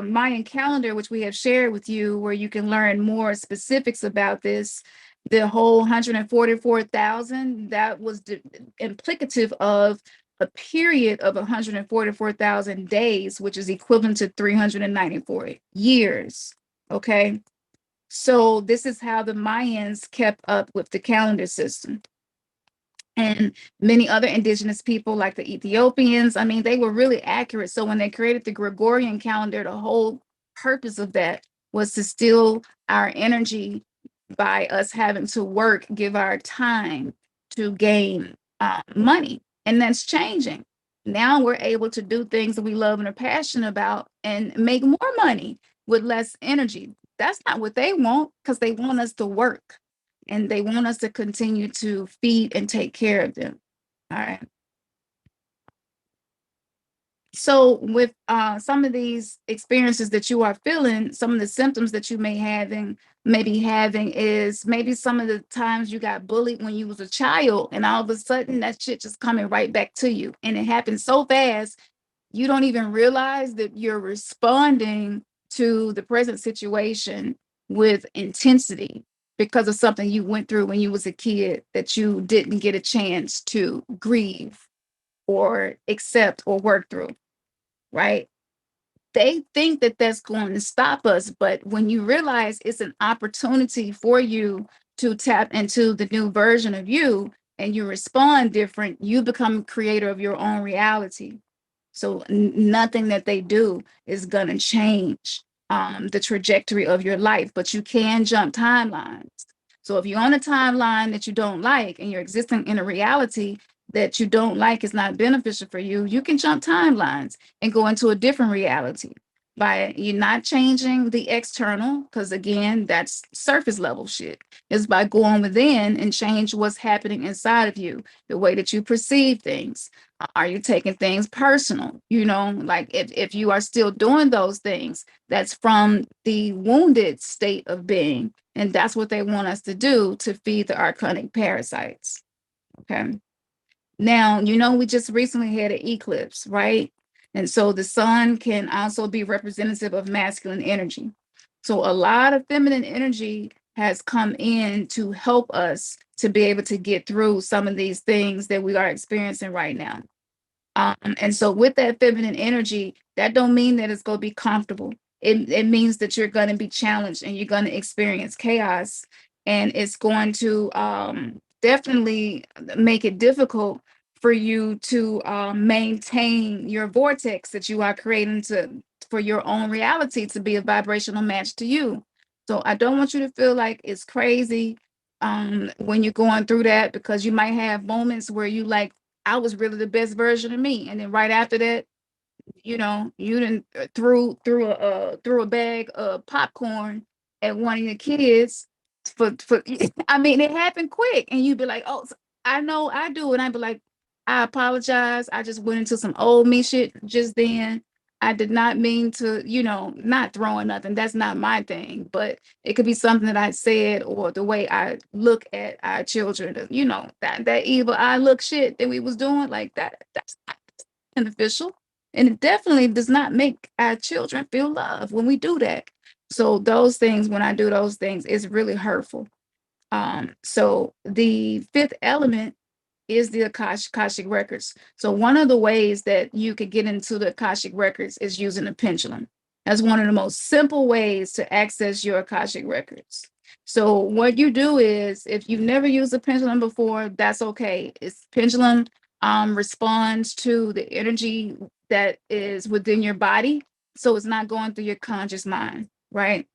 Mayan calendar which we have shared with you where you can learn more specifics about this. The whole 144,000 that was implicative of a period of 144,000 days, which is equivalent to 394 years. Okay. So this is how the Mayans kept up with the calendar system. And many other indigenous people like the Ethiopians, I mean, they were really accurate. So when they created the Gregorian calendar, the whole purpose of that was to steal our energy by us having to work, give our time to gain money. And that's changing. Now we're able to do things that we love and are passionate about and make more money with less energy. That's not what they want, because they want us to work and they want us to continue to feed and take care of them. All right. So with some of these experiences that you are feeling, some of the symptoms that you maybe having is maybe some of the times you got bullied when you was a child, and all of a sudden that shit just coming right back to you. And it happens so fast, you don't even realize that you're responding to the present situation with intensity because of something you went through when you was a kid that you didn't get a chance to grieve or accept or work through, right? They think that that's going to stop us, but when you realize it's an opportunity for you to tap into the new version of you and you respond different, you become creator of your own reality. So nothing that they do is going to change the trajectory of your life, but you can jump timelines. So if you're on a timeline that you don't like and you're existing in a reality that you don't like is not beneficial for you, you can jump timelines and go into a different reality by you not changing the external, because again, that's surface level shit. Is by going within and change what's happening inside of you, the way that you perceive things. Are you taking things personal? You know, like if you are still doing those things, that's from the wounded state of being. And that's what they want us to do to feed the archonic parasites. Okay. Now, you know, we just recently had an eclipse, right? And so the sun can also be representative of masculine energy. So a lot of feminine energy has come in to help us to be able to get through some of these things that we are experiencing right now. And so with that feminine energy, that don't mean that it's going to be comfortable. It means that you're going to be challenged and you're going to experience chaos. And it's going to definitely make it difficult for you to maintain your vortex that you are creating for your own reality to be a vibrational match to you. So I don't want you to feel like it's crazy when you're going through that, because you might have moments where you like, I was really the best version of me. And then right after that, you know, you didn't threw a bag of popcorn at one of your kids for I mean, it happened quick, and you'd be like, oh, I know I do, and I'd be like, I apologize. I just went into some old me shit just then. I did not mean to, you know, not throwing nothing. That's not my thing, but it could be something that I said or the way I look at our children, you know, that evil eye look shit that we was doing like that. That's not beneficial. And it definitely does not make our children feel love when we do that. So those things, when I do those things, it's really hurtful. So the fifth element is the Akashic Records. So one of the ways that you could get into the Akashic Records is using a pendulum. That's one of the most simple ways to access your Akashic Records. So what you do is, if you've never used a pendulum before, that's okay. It's pendulum responds to the energy that is within your body. So it's not going through your conscious mind, right?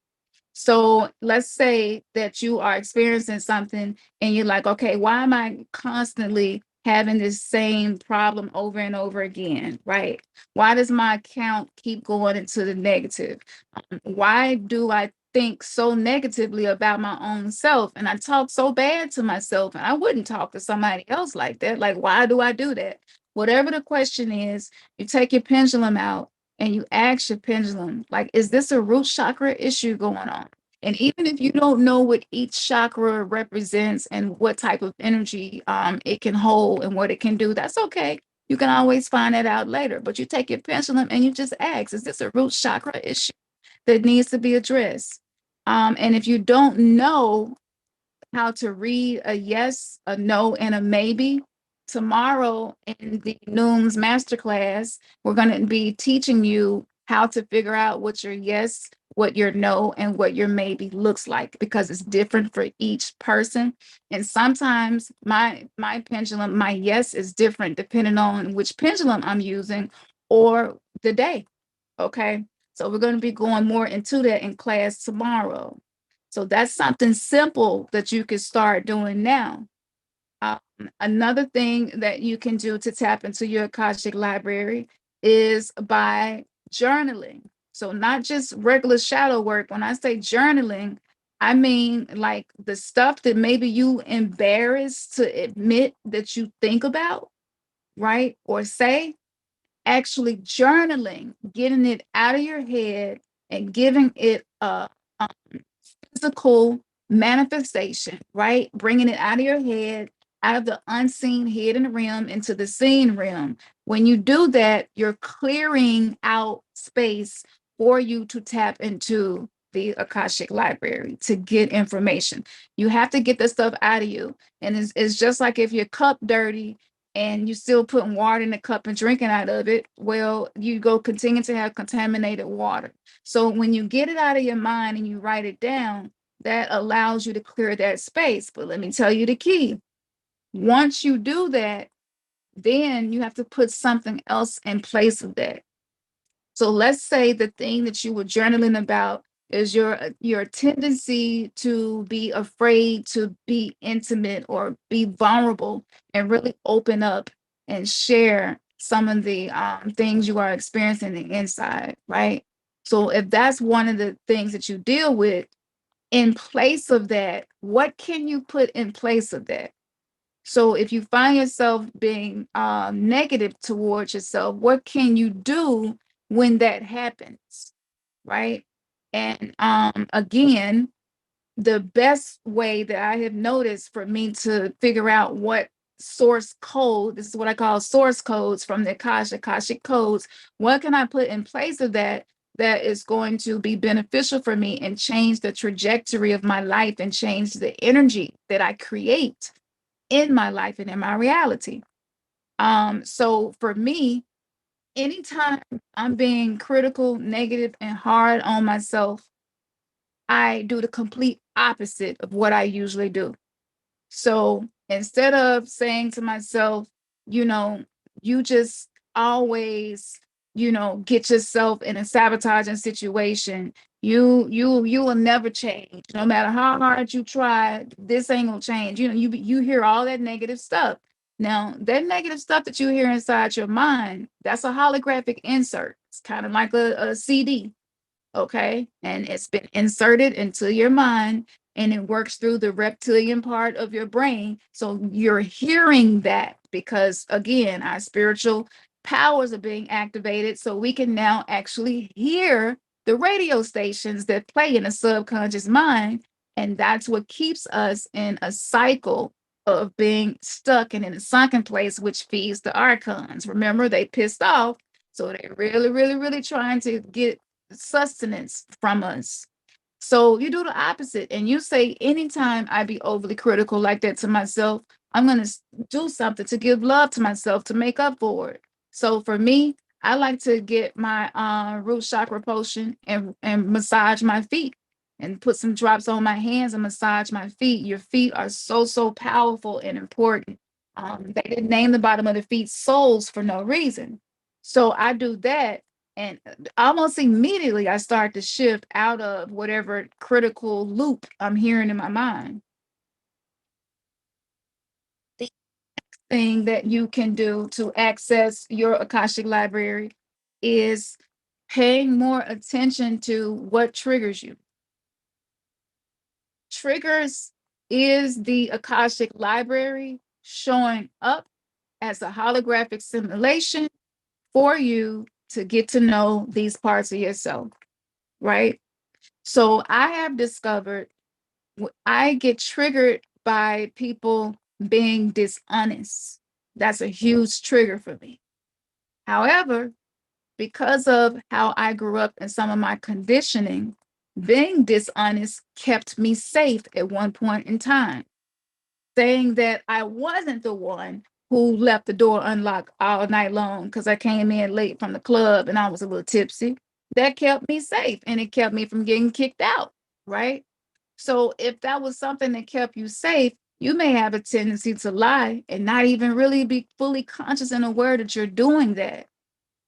So let's say that you are experiencing something and you're like, okay, why am I constantly having this same problem over and over again, right? Why does my account keep going into the negative? Why do I think so negatively about my own self? And I talk so bad to myself, and I wouldn't talk to somebody else like that. Like, why do I do that? Whatever the question is, you take your pendulum out and you ask your pendulum, like, is this a root chakra issue going on? And even if you don't know what each chakra represents and what type of energy it can hold and what it can do, that's okay. You can always find that out later. But you take your pendulum and you just ask, is this a root chakra issue that needs to be addressed? And if you don't know how to read a yes, a no, and a maybe, tomorrow in the Noom's masterclass, we're going to be teaching you how to figure out what your yes, what your no, and what your maybe looks like, because it's different for each person. And sometimes my pendulum, my yes is different depending on which pendulum I'm using or the day. Okay. So we're going to be going more into that in class tomorrow. So that's something simple that you can start doing now. Um, Another thing that you can do to tap into your Akashic library is by journaling. So, not just regular shadow work. When I say journaling, I mean like the stuff that maybe you embarrassed to admit that you think about, right? Or say, actually journaling, getting it out of your head and giving it a physical manifestation, right? Bringing it out of your head, out of the unseen hidden realm into the seen realm. When you do that, you're clearing out space for you to tap into the Akashic library to get information. You have to get the stuff out of you. And it's just like if your cup dirty and you still putting water in the cup and drinking out of it, well, you go continue to have contaminated water. So when you get it out of your mind and you write it down, that allows you to clear that space. But let me tell you the key. Once you do that, then you have to put something else in place of that. So let's say the thing that you were journaling about is your tendency to be afraid to be intimate or be vulnerable and really open up and share some of the things you are experiencing inside, right? So if that's one of the things that you deal with, in place of that, what can you put in place of that? So if you find yourself being negative towards yourself, what can you do when that happens, right? And again, the best way that I have noticed for me to figure out what source code, this is what I call source codes from the Akashic codes, what can I put in place of that that is going to be beneficial for me and change the trajectory of my life and change the energy that I create in my life and in my reality. So for me, anytime I'm being critical, negative, and hard on myself, I do the complete opposite of what I usually do. So instead of saying to myself, you know, you just always, get yourself in a sabotaging situation. You will never change. No matter how hard you try, this ain't gonna change. You hear all that negative stuff. Now, that negative stuff that you hear inside your mind, that's a holographic insert. It's kind of like a CD. Okay. And it's been inserted into your mind and it works through the reptilian part of your brain. So you're hearing that because, again, our spiritual powers are being activated. So we can now actually hear the radio stations that play in the subconscious mind. And that's what keeps us in a cycle of being stuck and in a sunken place, which feeds the archons. Remember, they pissed off. So they're really, really, really trying to get sustenance from us. So you do the opposite. And you say, anytime I be overly critical like that to myself, I'm going to do something to give love to myself to make up for it. So for me, I like to get my root chakra potion and massage my feet and put some drops on my hands and massage my feet. Your feet are so, so powerful and important. They didn't name the bottom of the feet soles for no reason. So I do that. And almost immediately, I start to shift out of whatever critical loop I'm hearing in my mind. The thing that you can do to access your Akashic library is paying more attention to what triggers you. Triggers is the Akashic library showing up as a holographic simulation for you to get to know these parts of yourself, right? So I have discovered I get triggered by people being dishonest. That's a huge trigger for me. However, because of how I grew up and some of my conditioning, being dishonest kept me safe at one point in time, saying that I wasn't the one who left the door unlocked all night long because I came in late from the club and I was a little tipsy. That kept me safe and it kept me from getting kicked out, right? So if that was something that kept you safe, you may have a tendency to lie and not even really be fully conscious and aware that you're doing that.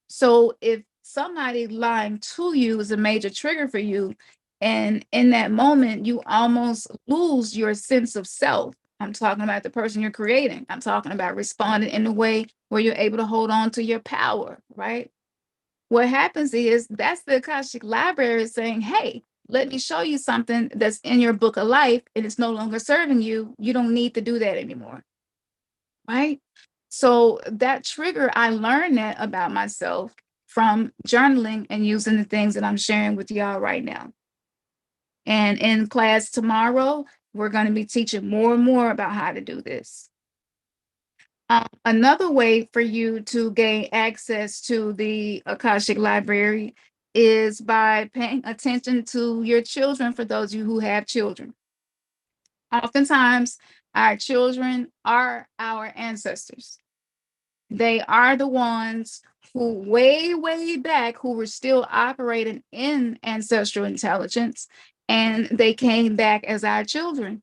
So if somebody lying to you is a major trigger for you. And in that moment, you almost lose your sense of self. I'm talking about the person you're creating. I'm talking about responding in a way where you're able to hold on to your power, right? What happens is that's the Akashic Library saying, hey, let me show you something that's in your book of life and it's no longer serving you. You don't need to do that anymore, right? So that trigger, I learned that about myself from journaling and using the things that I'm sharing with y'all right now. And in class tomorrow, we're going to be teaching more and more about how to do this. Another way for you to gain access to the Akashic Library is by paying attention to your children, for those of you who have children. Oftentimes, our children are our ancestors. They are the ones who way back who were still operating in ancestral intelligence, and they came back as our children.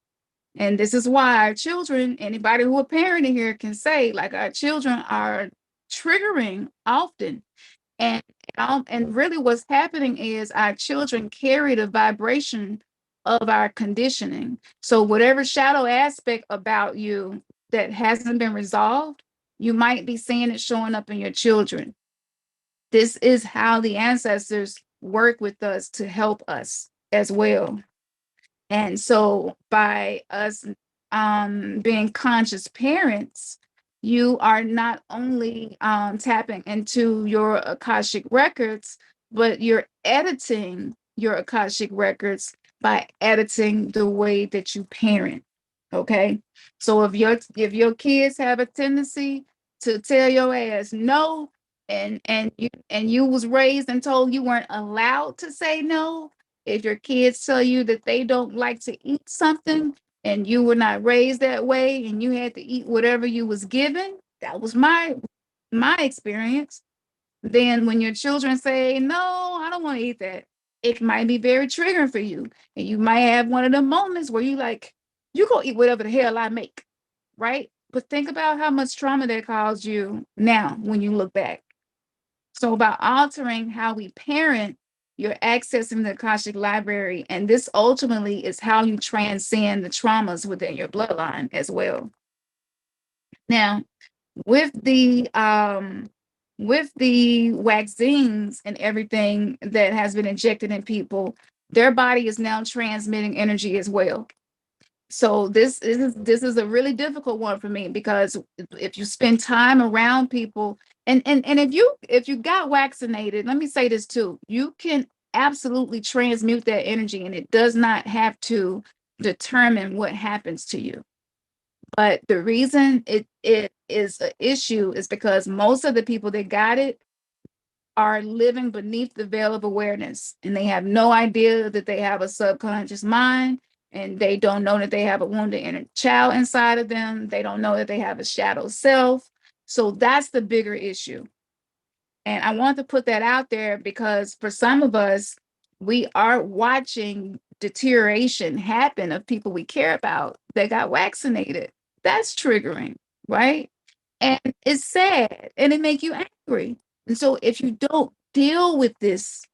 And this is why our children, anybody who a parent in here can say, like, our children are triggering often. And and really what's happening is our children carry the vibration of our conditioning. So whatever shadow aspect about you that hasn't been resolved, you might be seeing it showing up in your children. This is how the ancestors work with us to help us as well. And so by us being conscious parents, you are not only tapping into your Akashic records, but you're editing your Akashic records by editing the way that you parent. Okay. So if your kids have a tendency to tell your ass no, and you was raised and told you weren't allowed to say no, if your kids tell you that they don't like to eat something and you were not raised that way and you had to eat whatever you was given, that was my experience. Then when your children say, no, I don't want to eat that, it might be very triggering for you. And you might have one of the moments where you like, you go eat whatever the hell I make, right? But think about how much trauma that caused you now when you look back. So by altering how we parent, you're accessing the Akashic Library, and this ultimately is how you transcend the traumas within your bloodline as well. Now, with the vaccines and everything that has been injected in people, their body is now transmitting energy as well. So this is a really difficult one for me, because if you spend time around people, and if you got vaccinated, let me say this too, you can absolutely transmute that energy, and it does not have to determine what happens to you. But the reason it is an issue is because most of the people that got it are living beneath the veil of awareness, and they have no idea that they have a subconscious mind, and they don't know that they have a wounded inner child inside of them. They don't know that they have a shadow self. So that's the bigger issue. And I want to put that out there because for some of us, we are watching deterioration happen of people we care about that got vaccinated. That's triggering, right? And it's sad and it make you angry. And so if you don't deal with this,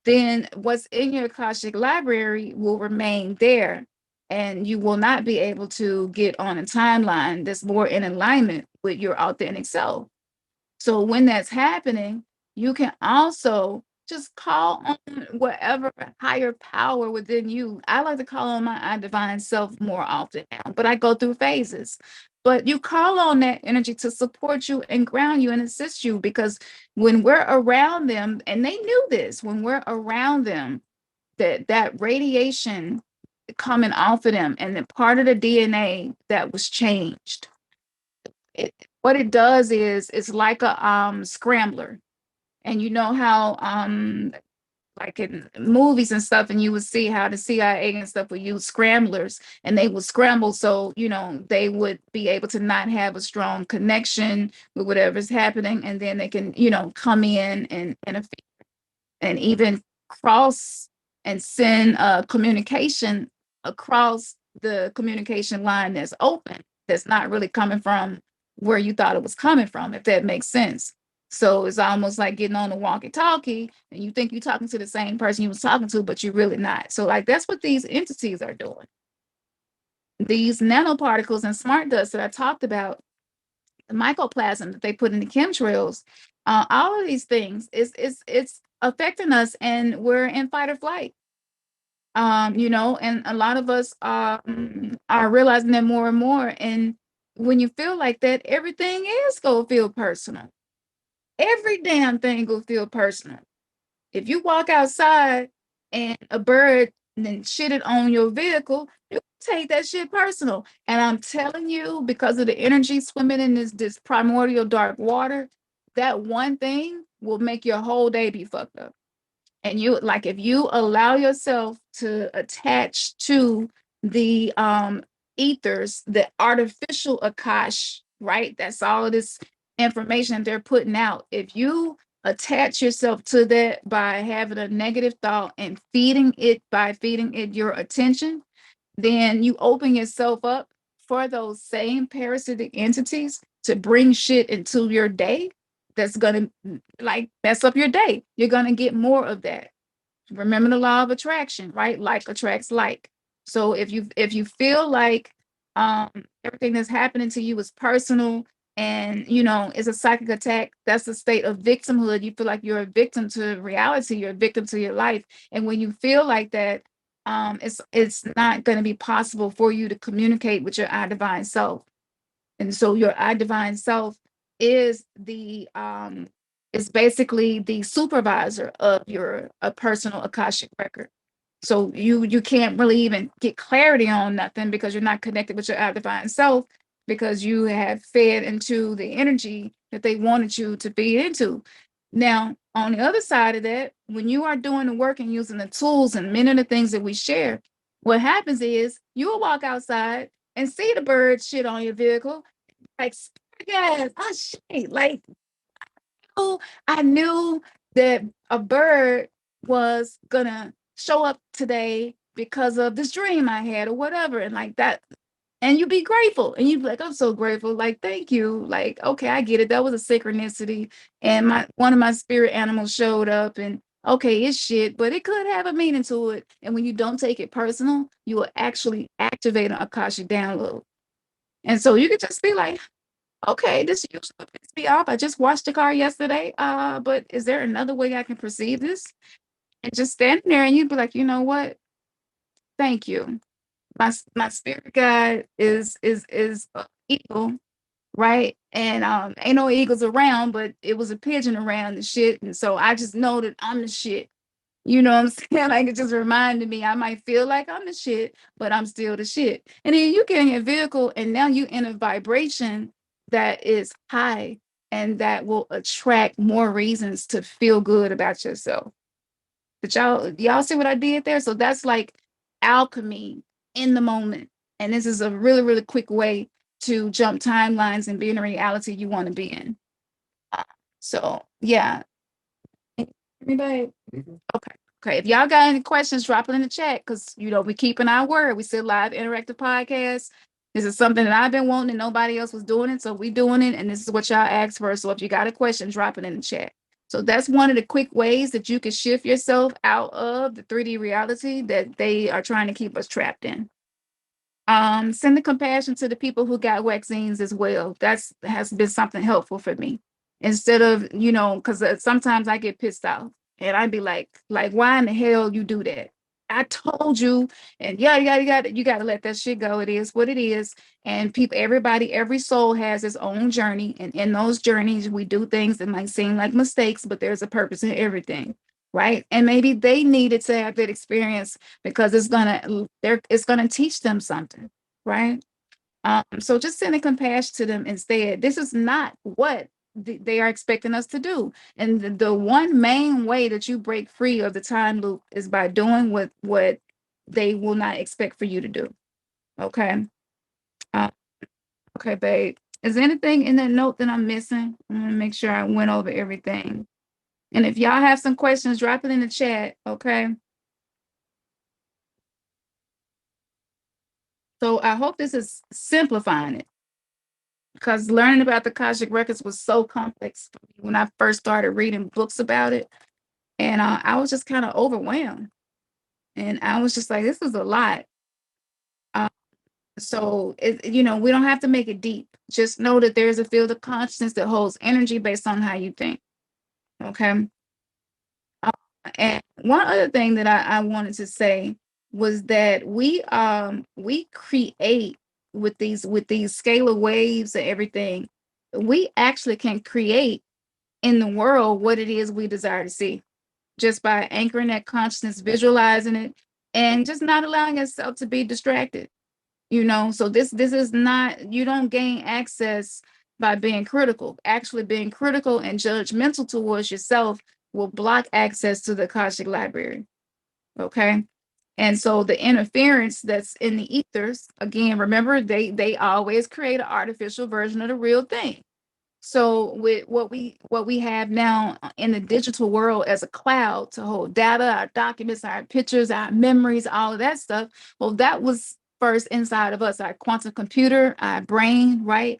then what's in your Akashic library will remain there, and you will not be able to get on a timeline that's more in alignment with your authentic self. So when that's happening, you can also just call on whatever higher power within you. I like to call on my divine self more often now, but I go through phases. But you call on that energy to support you and ground you and assist you, because when we're around them, and they knew this, when we're around them, that radiation coming off of them and the part of the DNA that was changed, what it does is it's like a scrambler. And you know how like in movies and stuff, and you would see how the CIA and stuff would use scramblers, and they would scramble so they would be able to not have a strong connection with whatever's happening, and then they can come in and interfere and even cross and send communication across the communication line that's open, that's not really coming from where you thought it was coming from, if that makes sense. So it's almost like getting on a walkie-talkie and you think you're talking to the same person you was talking to, but you're really not. So like that's what these entities are doing. These nanoparticles and smart dust that I talked about, the mycoplasm that they put in the chemtrails, all of these things it's affecting us, and we're in fight or flight. And a lot of us are realizing that more and more. And when you feel like that, everything is gonna feel personal. Every damn thing will feel personal. If you walk outside and a bird then shitted on your vehicle, you take that shit personal. And I'm telling you, because of the energy swimming in this primordial dark water, that one thing will make your whole day be fucked up. And you like if you allow yourself to attach to the ethers, the artificial Akash, right? That's all of this information they're putting out. If you attach yourself to that by having a negative thought and feeding it your attention, then you open yourself up for those same parasitic entities to bring shit into your day that's gonna like mess up your day. You're gonna get more of that. Remember the law of attraction, right? Like attracts like. So if you feel like um everything that's happening to you is personal and it's a psychic attack, that's a state of victimhood. You feel like you're a victim to reality, you're a victim to your life. And when you feel like that, it's not going to be possible for you to communicate with your I divine self. And so your I divine self is the is basically the supervisor of your a personal Akashic record. So you can't really even get clarity on nothing because you're not connected with your I divine self, because you have fed into the energy that they wanted you to feed into. Now, on the other side of that, when you are doing the work and using the tools and many of the things that we share, what happens is you'll walk outside and see the bird shit on your vehicle like, yes, oh shit. Like, oh, I knew that a bird was gonna show up today because of this dream I had or whatever. And like that, and you'd be grateful. And you'd be like, I'm so grateful. Like, thank you. Like, okay, I get it. That was a synchronicity. And my one of my spirit animals showed up and okay, it's shit, but it could have a meaning to it. And when you don't take it personal, you will actually activate an Akashic download. And so you could just be like, okay, this usually pisses me off. I just washed the car yesterday. But is there another way I can perceive this? And just standing there and you'd be like, you know what? Thank you. My spirit guide is eagle, right? And ain't no eagles around, but it was a pigeon around the shit. And so I just know that I'm the shit. You know what I'm saying? Like it just reminded me, I might feel like I'm the shit, but I'm still the shit. And then you get in your vehicle and now you in a vibration that is high and that will attract more reasons to feel good about yourself. But y'all see what I did there? So that's like alchemy in the moment. And this is a really, really quick way to jump timelines and be in the reality you want to be in. Uh, So yeah. Anybody? Okay. Okay. If y'all got any questions, drop it in the chat because we keeping our word. We still live interactive podcast. This is something that I've been wanting and nobody else was doing it. So we doing it. And this is what y'all asked for. So if you got a question, drop it in the chat. So that's one of the quick ways that you can shift yourself out of the 3D reality that they are trying to keep us trapped in. Send the compassion to the people who got vaccines as well. That's has been something helpful for me. Instead of, because sometimes I get pissed off and I'd be like, why in the hell you do that? I told you, and yeah, you gotta let that shit go. It is what it is. And people, everybody, every soul has its own journey. And in those journeys, we do things that might seem like mistakes, but there's a purpose in everything. Right. And maybe they needed to have that experience because it's gonna teach them something, right? So just sending compassion to them instead. This is not what they are expecting us to do. And the one main way that you break free of the time loop is by doing what they will not expect for you to do. Okay. Uh, okay, babe. Is there anything in that note that I'm missing? I'm gonna make sure I went over everything. And if y'all have some questions, drop it in the chat. Okay. So I hope this is simplifying it. because learning about the Akashic Records was so complex for me when I first started reading books about it. And I was just kind of overwhelmed. And I was just like, this is a lot. Uh, so, we don't have to make it deep. Just know that there's a field of consciousness that holds energy based on how you think. Okay. Uh, and one other thing that I wanted to say was that we create with these scalar waves and everything. We actually can create in the world what it is we desire to see just by anchoring that consciousness, visualizing it, and just not allowing yourself to be distracted. So this is not, you don't gain access by being critical. Actually being critical and judgmental towards yourself will block access to the Akashic library. Okay. And so the interference that's in the ethers, again, remember they always create an artificial version of the real thing. So with what we have now in the digital world as a cloud to hold data, our documents, our pictures, our memories, all of that stuff, well, that was first inside of us, our quantum computer, our brain, right?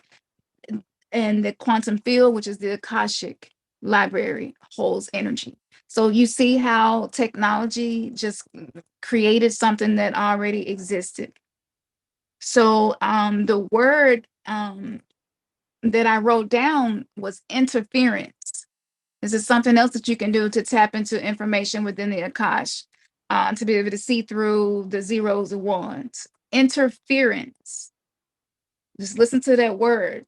And the quantum field, which is the Akashic library, holds energy. So you see how technology just created something that already existed. So the word that I wrote down was interference. This is something else that you can do to tap into information within the Akash, to be able to see through the zeros and ones. Interference. Just listen to that word.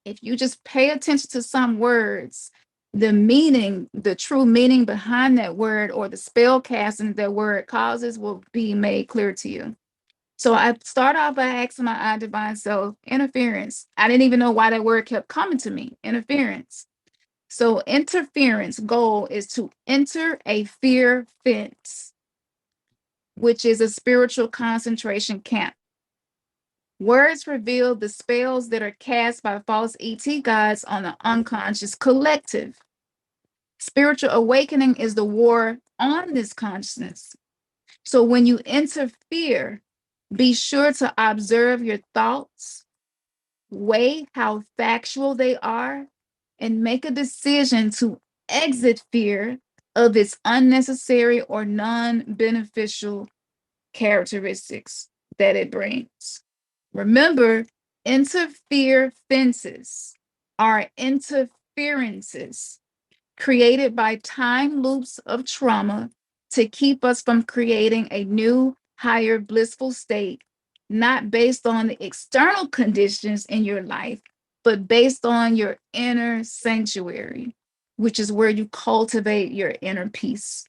If you just pay attention to some words, the meaning, the true meaning behind that word or the spell casting that word causes will be made clear to you. So I start off by asking my I divine self, interference. I didn't even know why that word kept coming to me, interference. So interference goal is to enter a fear fence, which is a spiritual concentration camp. Words reveal the spells that are cast by false ET gods on the unconscious collective. Spiritual awakening is the war on this consciousness. So when you interfere, be sure to observe your thoughts, weigh how factual they are, and make a decision to exit fear of its unnecessary or non-beneficial characteristics that it brings. Remember, interfere fences are interferences created by time loops of trauma to keep us from creating a new, higher, blissful state, not based on the external conditions in your life, but based on your inner sanctuary, which is where you cultivate your inner peace.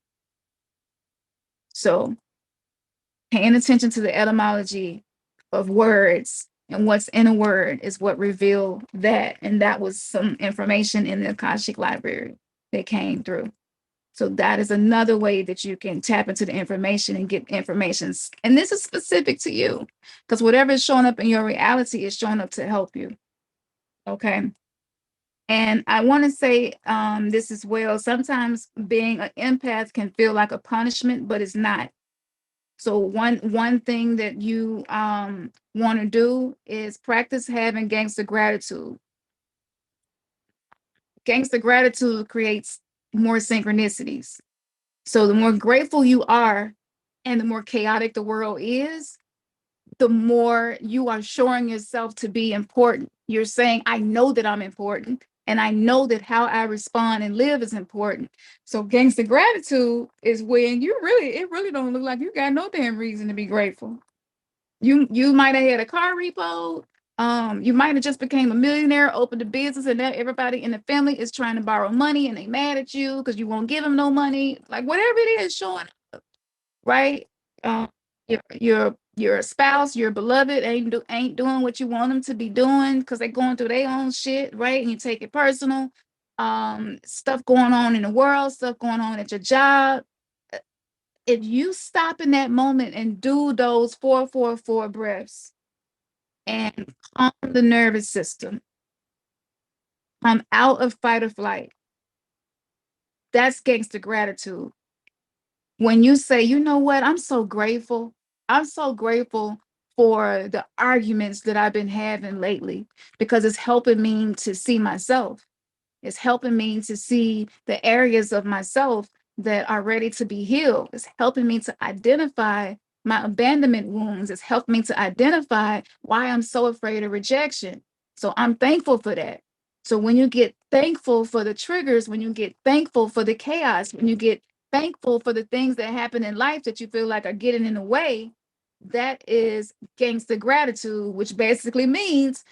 So, paying attention to the etymology of words and what's in a word is what revealed that. And that was some information in the Akashic library that came through. So that is another way that you can tap into the information and get information. And this is specific to you because whatever is showing up in your reality is showing up to help you. Okay. And I want to say this as well. Sometimes being an empath can feel like a punishment, but it's not. So one thing that you want to do is practice having gangster gratitude. Gangster gratitude creates more synchronicities. So the more grateful you are and the more chaotic the world is, the more you are showing yourself to be important. You're saying, I know that I'm important and I know that how I respond and live is important. So gangster gratitude is when it really don't look like you got no damn reason to be grateful. You might have had a car repo. You might have just became a millionaire, opened a business, and now everybody in the family is trying to borrow money and they mad at you because you won't give them no money. Like whatever it is showing up, right? Um, your spouse, your beloved ain't doing what you want them to be doing because they're going through their own shit, right? And you take it personal. Stuff going on in the world, stuff going on at your job. If you stop in that moment and do those 4-4-4 breaths and calm the nervous system, come out of fight or flight, that's gangster gratitude. When you say, you know what, I'm so grateful. I'm so grateful for the arguments that I've been having lately, because it's helping me to see myself. It's helping me to see the areas of myself that are ready to be healed. It's helping me to identify my abandonment wounds. It's helped me to identify why I'm so afraid of rejection. So I'm thankful for that. So when you get thankful for the triggers, when you get thankful for the chaos, when you get thankful for the things that happen in life that you feel like are getting in the way, that is gangster gratitude, which basically means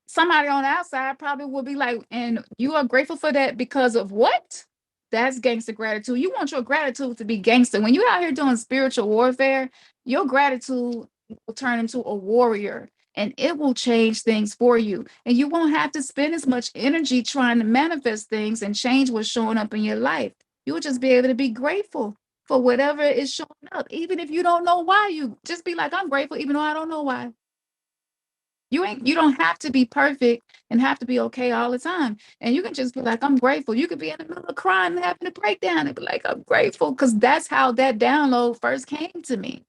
somebody on the outside probably will be like, and you are grateful for that because of what? That's gangster gratitude. You want your gratitude to be gangster. When you're out here doing spiritual warfare, your gratitude will turn into a warrior, and it will change things for you. And you won't have to spend as much energy trying to manifest things and change what's showing up in your life. You'll just be able to be grateful for whatever is showing up. Even if you don't know why, you just be like, I'm grateful, even though I don't know why. You don't have to be perfect and have to be okay all the time. And you can just be like, I'm grateful. You could be in the middle of crying and having a breakdown and be like, I'm grateful, because that's how that download first came to me.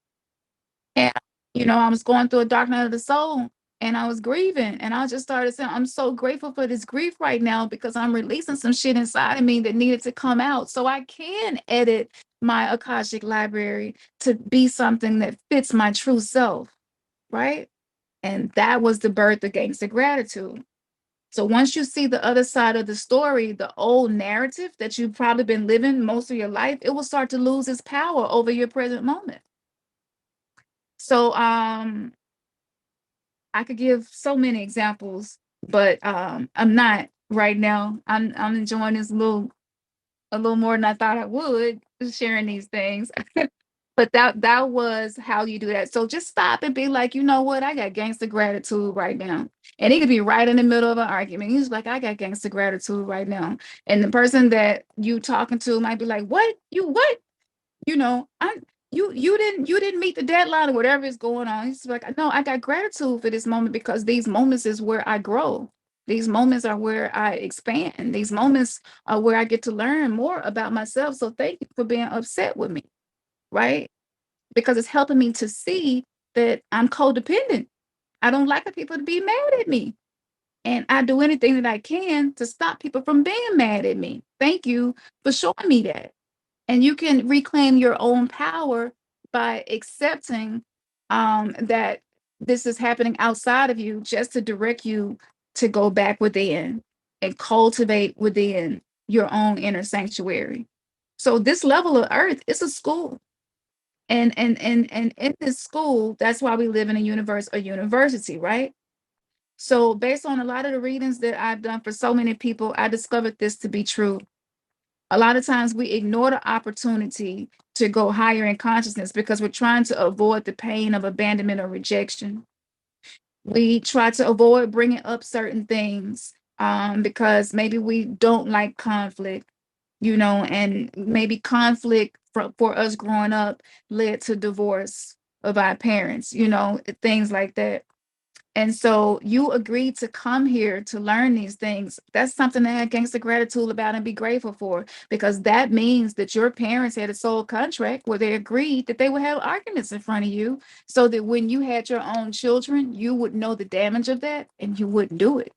And I was going through a dark night of the soul, and I was grieving, and I just started saying, I'm so grateful for this grief right now, because I'm releasing some shit inside of me that needed to come out so I can edit my Akashic library to be something that fits my true self, right? And that was the birth of Gangsta Gratitude. So once you see the other side of the story, the old narrative that you've probably been living most of your life, it will start to lose its power over your present moment. So I could give so many examples, but I'm not right now. I'm enjoying this a little more than I thought I would, sharing these things. But that was how you do that. So just stop and be like, you know what? I got gangster gratitude right now. And it could be right in the middle of an argument. He's like, I got gangster gratitude right now. And the person that you talking to might be like, what? You what? I you didn't meet the deadline or whatever is going on. He's like, no, I got gratitude for this moment, because these moments is where I grow. These moments are where I expand. These moments are where I get to learn more about myself. So thank you for being upset with me, right? Because it's helping me to see that I'm codependent. I don't like for people to be mad at me. And I do anything that I can to stop people from being mad at me. Thank you for showing me that. And you can reclaim your own power by accepting that this is happening outside of you, just to direct you to go back within and cultivate within your own inner sanctuary. So this level of earth is a school. And in this school, that's why we live in a university, right? So based on a lot of the readings that I've done for so many people, I discovered this to be true. A lot of times we ignore the opportunity to go higher in consciousness because we're trying to avoid the pain of abandonment or rejection. We try to avoid bringing up certain things because maybe we don't like conflict, and maybe conflict for us growing up led to divorce of our parents, things like that. And so you agreed to come here to learn these things. That's something to have gangster gratitude about and be grateful for, because that means that your parents had a soul contract where they agreed that they would have arguments in front of you, so that when you had your own children, you would know the damage of that and you wouldn't do it.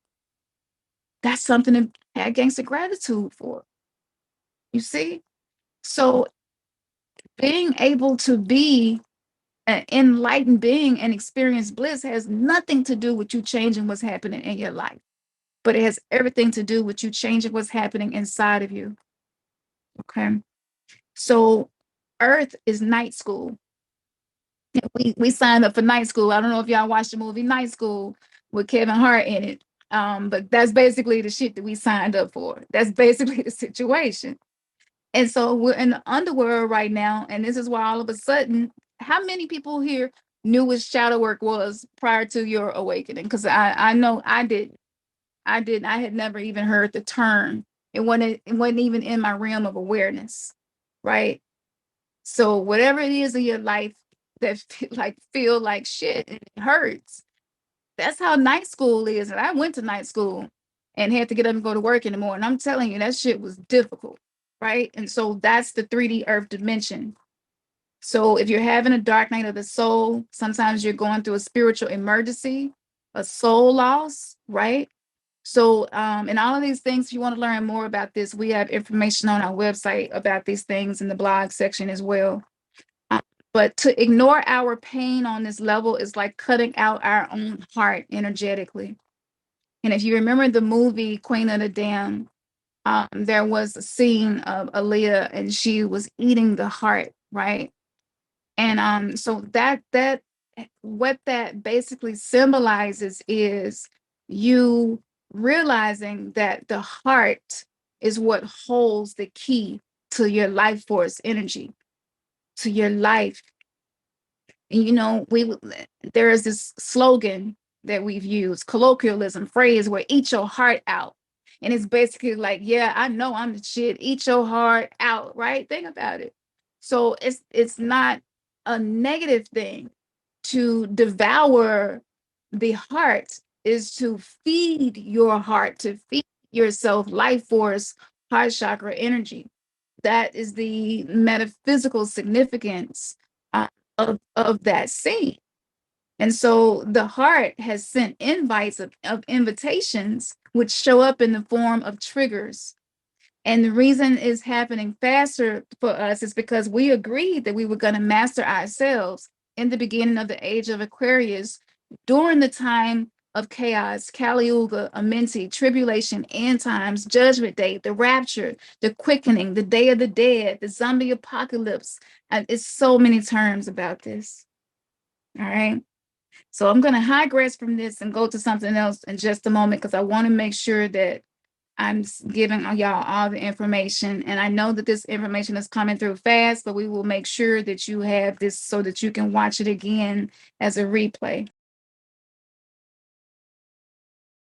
That's something to have gangster gratitude for. You see? So being able to be an enlightened being and experience bliss has nothing to do with you changing what's happening in your life, but it has everything to do with you changing what's happening inside of you. Okay. So Earth is night school. We signed up for night school. I don't know if y'all watched the movie Night School with Kevin Hart in it. But that's basically the shit that we signed up for. That's basically the situation. And so we're in the underworld right now. And this is why all of a sudden, how many people here knew what shadow work was prior to your awakening? Because I know I did. I didn't. I had never even heard the term. It wasn't even in my realm of awareness, right? So whatever it is in your life that feel like shit and it hurts, that's how night school is. And I went to night school and had to get up and go to work in the morning. I'm telling you, that shit was difficult, right? And so that's the 3D earth dimension. So if you're having a dark night of the soul, sometimes you're going through a spiritual emergency, a soul loss, right? So, and all of these things, if you want to learn more about this, we have information on our website about these things in the blog section as well. Uh, but to ignore our pain on this level is like cutting out our own heart energetically. And if you remember the movie Queen of the Dam, there was a scene of Aaliyah and she was eating the heart, right? And so that what that basically symbolizes is you realizing that the heart is what holds the key to your life force energy, to your life. And there is this slogan that we've used, colloquialism phrase, where eat your heart out. And it's basically like, yeah, I know I'm the shit. Eat your heart out, right? Think about it. So it's not a negative thing to devour the heart, is to feed your heart, to feed yourself life force, heart chakra energy. That is the metaphysical significance of that scene. And so the heart has sent invites of invitations, which show up in the form of triggers. And the reason it's happening faster for us is because we agreed that we were going to master ourselves in the beginning of the age of Aquarius, during the time of chaos, Kali Yuga, Amenti, tribulation, end times, judgment day, the rapture, the quickening, the day of the dead, the zombie apocalypse. And it's so many terms about this. All right. So I'm going to digress from this and go to something else in just a moment, because I want to make sure that I'm giving y'all all the information. And I know that this information is coming through fast, but we will make sure that you have this so that you can watch it again as a replay.